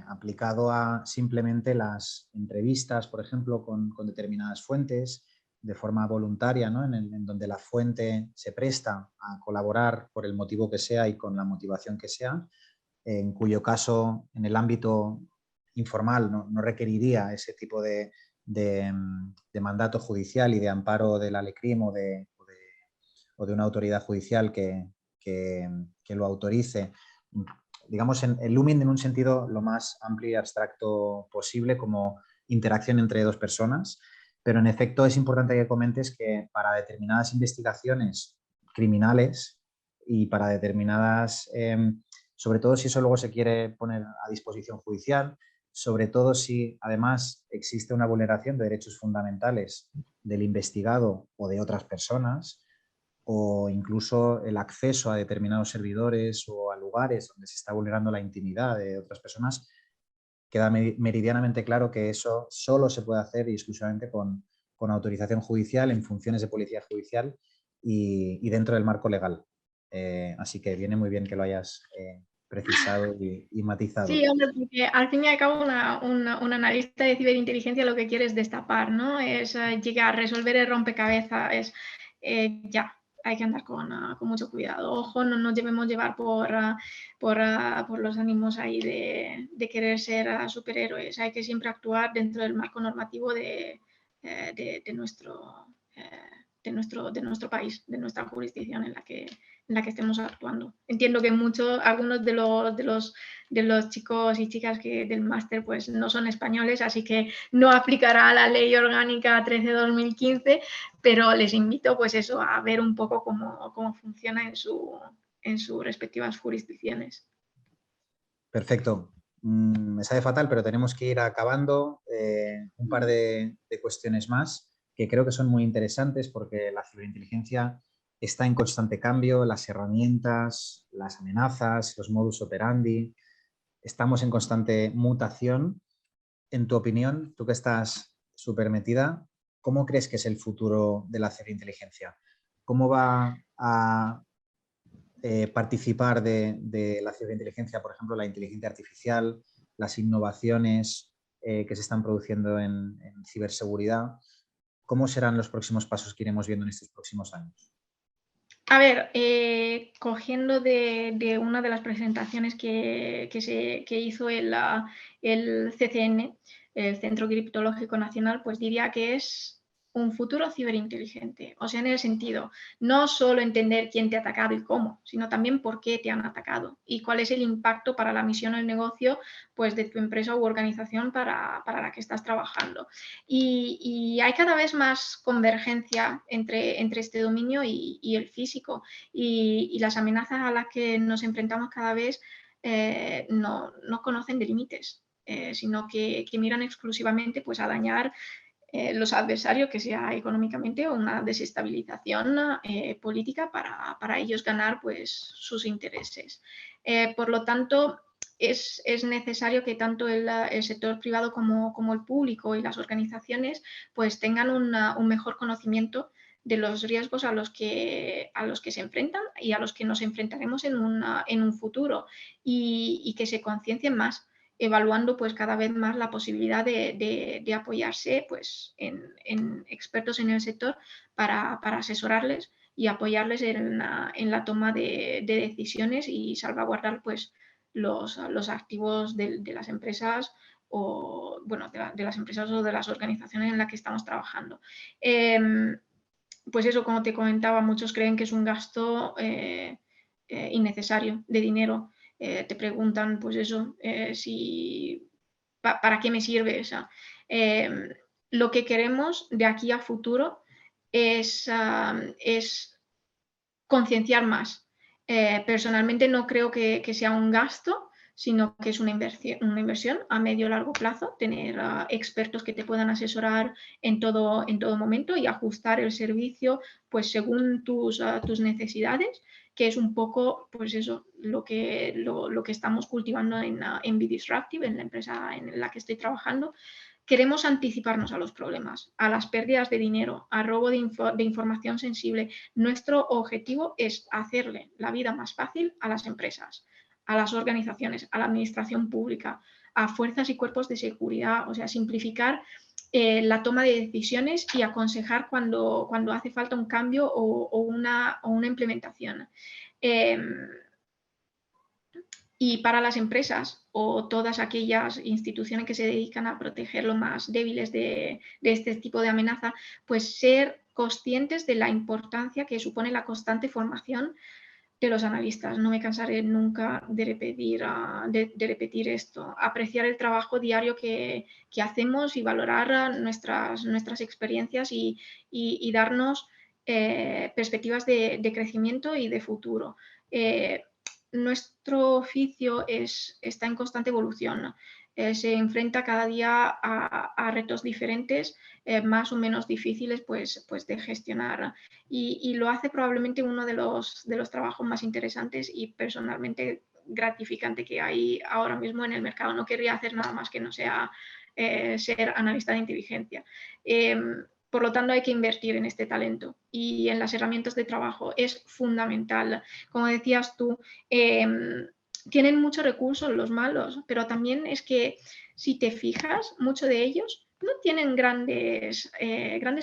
aplicado a simplemente las entrevistas, por ejemplo, con determinadas fuentes, de forma voluntaria, ¿no? en donde la fuente se presta a colaborar por el motivo que sea y con la motivación que sea, en cuyo caso, en el ámbito informal, no requeriría ese tipo de mandato judicial y de amparo de la LECRIM o de una autoridad judicial que lo autorice. Digamos, el looming en un sentido lo más amplio y abstracto posible, como interacción entre dos personas, pero en efecto es importante que comentes que para determinadas investigaciones criminales y para determinadas, sobre todo si eso luego se quiere poner a disposición judicial, sobre todo si además existe una vulneración de derechos fundamentales del investigado o de otras personas, o incluso el acceso a determinados servidores o a lugares donde se está vulnerando la intimidad de otras personas, queda meridianamente claro que eso solo se puede hacer y exclusivamente con autorización judicial, en funciones de policía judicial y dentro del marco legal. Así que viene muy bien que lo hayas precisado y matizado. Sí, hombre, porque al fin y al cabo un analista de ciberinteligencia lo que quiere es destapar, ¿no? Es llegar a resolver el rompecabezas, ya, hay que andar con mucho cuidado. Ojo, no nos debemos llevar por los ánimos ahí de querer ser superhéroes. Hay que siempre actuar dentro del marco normativo de nuestro país, de nuestra jurisdicción en la que estemos actuando. Entiendo que algunos de los chicos y chicas del máster pues no son españoles, así que no aplicará la Ley Orgánica 13/2015, pero les invito pues eso, a ver un poco cómo funciona en sus respectivas jurisdicciones. Perfecto. Me sabe fatal, pero tenemos que ir acabando. Un par de cuestiones más que creo que son muy interesantes porque la ciberinteligencia está en constante cambio, las herramientas, las amenazas, los modus operandi, estamos en constante mutación. En tu opinión, tú que estás súper metida, ¿cómo crees que es el futuro de la ciberinteligencia? ¿Cómo va a participar de la ciberinteligencia, por ejemplo, la inteligencia artificial, las innovaciones que se están produciendo en ciberseguridad? ¿Cómo serán los próximos pasos que iremos viendo en estos próximos años? A ver, cogiendo de una de las presentaciones que hizo el CCN, el Centro Criptológico Nacional, pues diría que es un futuro ciberinteligente. O sea, en el sentido, no solo entender quién te ha atacado y cómo, sino también por qué te han atacado y cuál es el impacto para la misión o el negocio pues, de tu empresa u organización para la que estás trabajando. Y hay cada vez más convergencia entre este dominio y el físico. Y las amenazas a las que nos enfrentamos cada vez no conocen de límites, sino que miran exclusivamente pues, a dañar los adversarios, que sea económicamente o una desestabilización política para ellos ganar pues, sus intereses. Por lo tanto, es necesario que tanto el sector privado como el público y las organizaciones pues, tengan un mejor conocimiento de los riesgos a los que se enfrentan y a los que nos enfrentaremos en un futuro y que se conciencien más, evaluando pues cada vez más la posibilidad de apoyarse pues en expertos en el sector para asesorarles y apoyarles en la toma de decisiones y salvaguardar pues los activos de las empresas o bueno, de las empresas o de las organizaciones en las que estamos trabajando. Pues eso, como te comentaba, muchos creen que es un gasto innecesario de dinero. te preguntan, pues eso, si, ¿para qué me sirve esa? Lo que queremos de aquí a futuro es concienciar más. Personalmente no creo que sea un gasto, sino que es una inversión a medio o largo plazo, tener expertos que te puedan asesorar en todo momento y ajustar el servicio pues según tus necesidades, que es un poco pues eso, lo que estamos cultivando en Be Disruptive, en la empresa en la que estoy trabajando. Queremos anticiparnos a los problemas, a las pérdidas de dinero, al robo de información sensible. Nuestro objetivo es hacerle la vida más fácil a las empresas, a las organizaciones, a la administración pública, a fuerzas y cuerpos de seguridad, o sea, simplificar la toma de decisiones y aconsejar cuando hace falta un cambio o una implementación. Y para las empresas o todas aquellas instituciones que se dedican a proteger los más débiles de este tipo de amenaza, pues ser conscientes de la importancia que supone la constante formación de los analistas. No me cansaré nunca de repetir esto. Apreciar el trabajo diario que hacemos y valorar nuestras experiencias y darnos perspectivas de crecimiento y de futuro. Nuestro oficio está en constante evolución. Se enfrenta cada día a retos diferentes, más o menos difíciles pues de gestionar. Y lo hace probablemente uno de los trabajos más interesantes y personalmente gratificante que hay ahora mismo en el mercado. No querría hacer nada más que no sea ser analista de inteligencia. Por lo tanto, hay que invertir en este talento y en las herramientas de trabajo. Es fundamental. Como decías tú, tienen muchos recursos los malos, pero también es que si te fijas, muchos de ellos no tienen grandes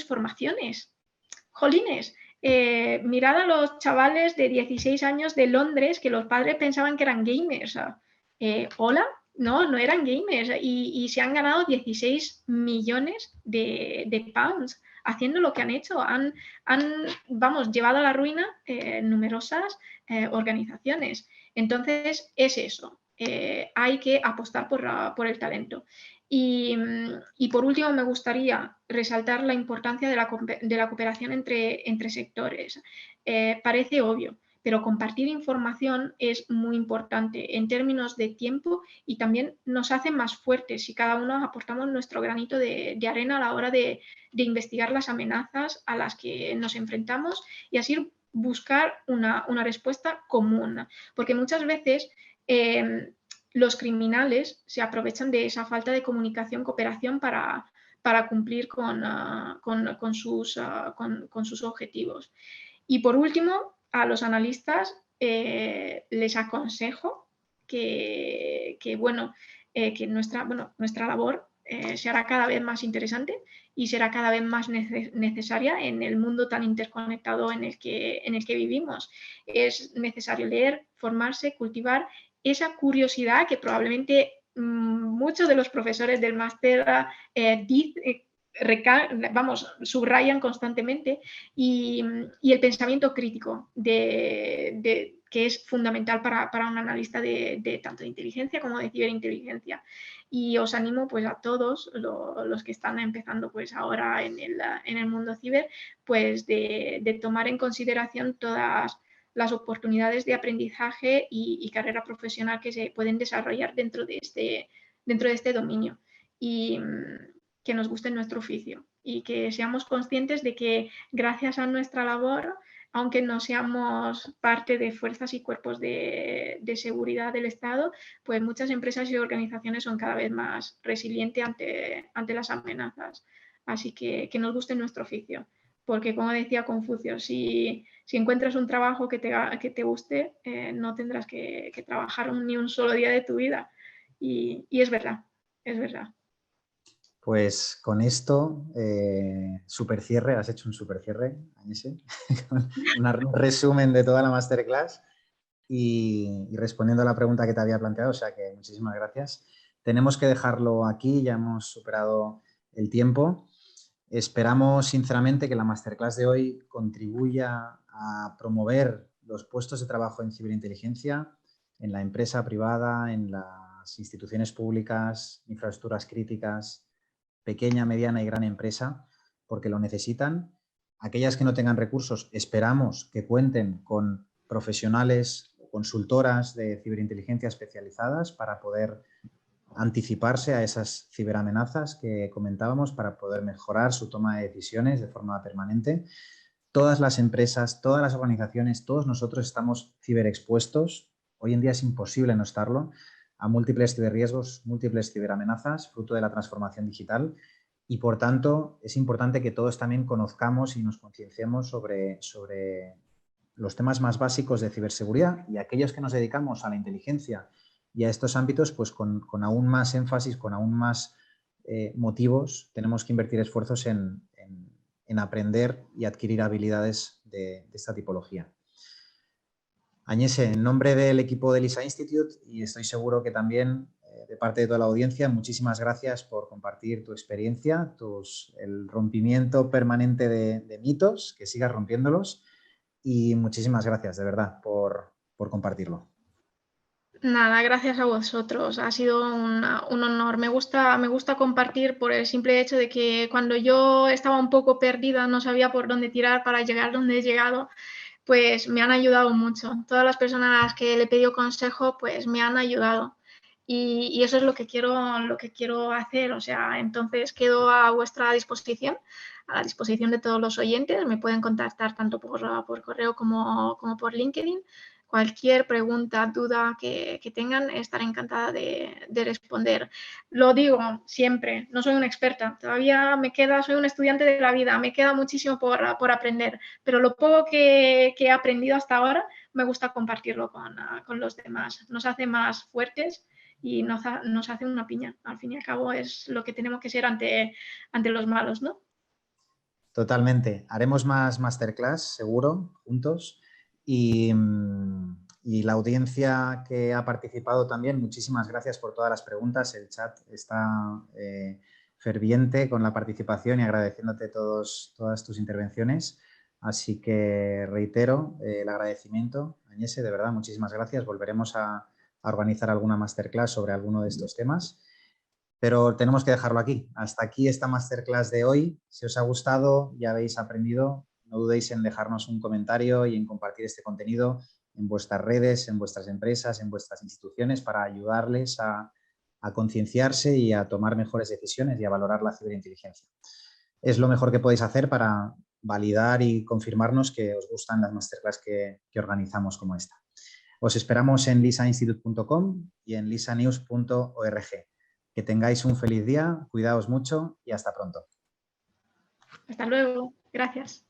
formaciones. Jolines, mirad a los chavales de 16 años de Londres que los padres pensaban que eran gamers. Hola, no eran gamers y se han ganado 16 millones de pounds haciendo lo que han hecho. Han llevado a la ruina numerosas organizaciones. Entonces, es eso. Hay que apostar por el talento. Y por último, me gustaría resaltar la importancia de la cooperación entre sectores. Parece obvio, pero compartir información es muy importante en términos de tiempo y también nos hace más fuertes si cada uno aportamos nuestro granito de arena a la hora de investigar las amenazas a las que nos enfrentamos y así buscar una respuesta común. Porque muchas veces los criminales se aprovechan de esa falta de comunicación, cooperación para cumplir con sus objetivos. Y por último, a los analistas les aconsejo que nuestra labor se hará cada vez más interesante y será cada vez más necesaria en el mundo tan interconectado en el que vivimos. Es necesario leer, formarse, cultivar esa curiosidad que probablemente muchos de los profesores del máster subrayan constantemente y el pensamiento crítico que es fundamental para un analista de tanto de inteligencia como de ciberinteligencia. Y os animo pues a todos los que están empezando pues ahora en el mundo ciber pues de tomar en consideración todas las oportunidades de aprendizaje y carrera profesional que se pueden desarrollar dentro de este dominio y que nos guste nuestro oficio y que seamos conscientes de que gracias a nuestra labor, aunque no seamos parte de fuerzas y cuerpos de seguridad del Estado, pues muchas empresas y organizaciones son cada vez más resilientes ante las amenazas. Así que nos guste nuestro oficio. Porque, como decía Confucio, si encuentras un trabajo que te guste, no tendrás que trabajar ni un solo día de tu vida. Y es verdad, es verdad. Pues con esto, super cierre, has hecho un super cierre, Agnese, un resumen de toda la masterclass y respondiendo a la pregunta que te había planteado, o sea que muchísimas gracias. Tenemos que dejarlo aquí, ya hemos superado el tiempo. Esperamos sinceramente que la masterclass de hoy contribuya a promover los puestos de trabajo en ciberinteligencia, en la empresa privada, en las instituciones públicas, infraestructuras críticas, pequeña, mediana y gran empresa, porque lo necesitan. Aquellas que no tengan recursos, esperamos que cuenten con profesionales o consultoras de ciberinteligencia especializadas para poder anticiparse a esas ciberamenazas que comentábamos, para poder mejorar su toma de decisiones de forma permanente. Todas las empresas, todas las organizaciones, todos nosotros estamos ciberexpuestos. Hoy en día es imposible no estarlo, a múltiples ciberriesgos, múltiples ciberamenazas, fruto de la transformación digital. Y, por tanto, es importante que todos también conozcamos y nos concienciemos sobre los temas más básicos de ciberseguridad, y aquellos que nos dedicamos a la inteligencia y a estos ámbitos, pues con aún más énfasis, con aún más motivos, tenemos que invertir esfuerzos en aprender y adquirir habilidades de esta tipología. Añese, en nombre del equipo del ISA Institute, y estoy seguro que también de parte de toda la audiencia, muchísimas gracias por compartir tu experiencia, el rompimiento permanente de mitos, que sigas rompiéndolos, y muchísimas gracias, de verdad, por compartirlo. Nada, gracias a vosotros. Ha sido un honor. Me gusta compartir por el simple hecho de que cuando yo estaba un poco perdida, no sabía por dónde tirar para llegar donde he llegado, pues me han ayudado mucho. Todas las personas que le he pedido consejo, pues me han ayudado. Y eso es lo que quiero hacer. O sea, entonces quedo a vuestra disposición, a la disposición de todos los oyentes. Me pueden contactar tanto por correo como por LinkedIn. Cualquier pregunta, duda que tengan, estaré encantada de responder. Lo digo siempre, no soy una experta, todavía soy un estudiante de la vida, me queda muchísimo por aprender, pero lo poco que he aprendido hasta ahora me gusta compartirlo con los demás. Nos hace más fuertes y nos hace una piña. Al fin y al cabo es lo que tenemos que ser ante los malos, ¿no? Totalmente. Haremos más masterclass, seguro, juntos. Y la audiencia que ha participado también, muchísimas gracias por todas las preguntas. El chat está ferviente con la participación y agradeciéndote todas tus intervenciones. Así que reitero el agradecimiento, Añese, de verdad, muchísimas gracias. Volveremos a organizar alguna masterclass sobre alguno de estos temas. Pero tenemos que dejarlo aquí. Hasta aquí esta masterclass de hoy. Si os ha gustado y habéis aprendido, no dudéis en dejarnos un comentario y en compartir este contenido en vuestras redes, en vuestras empresas, en vuestras instituciones, para ayudarles a concienciarse y a tomar mejores decisiones y a valorar la ciberinteligencia. Es lo mejor que podéis hacer para validar y confirmarnos que os gustan las masterclass que organizamos como esta. Os esperamos en lisainstitute.com y en lisanews.org. Que tengáis un feliz día, cuidaos mucho y hasta pronto. Hasta luego. Gracias.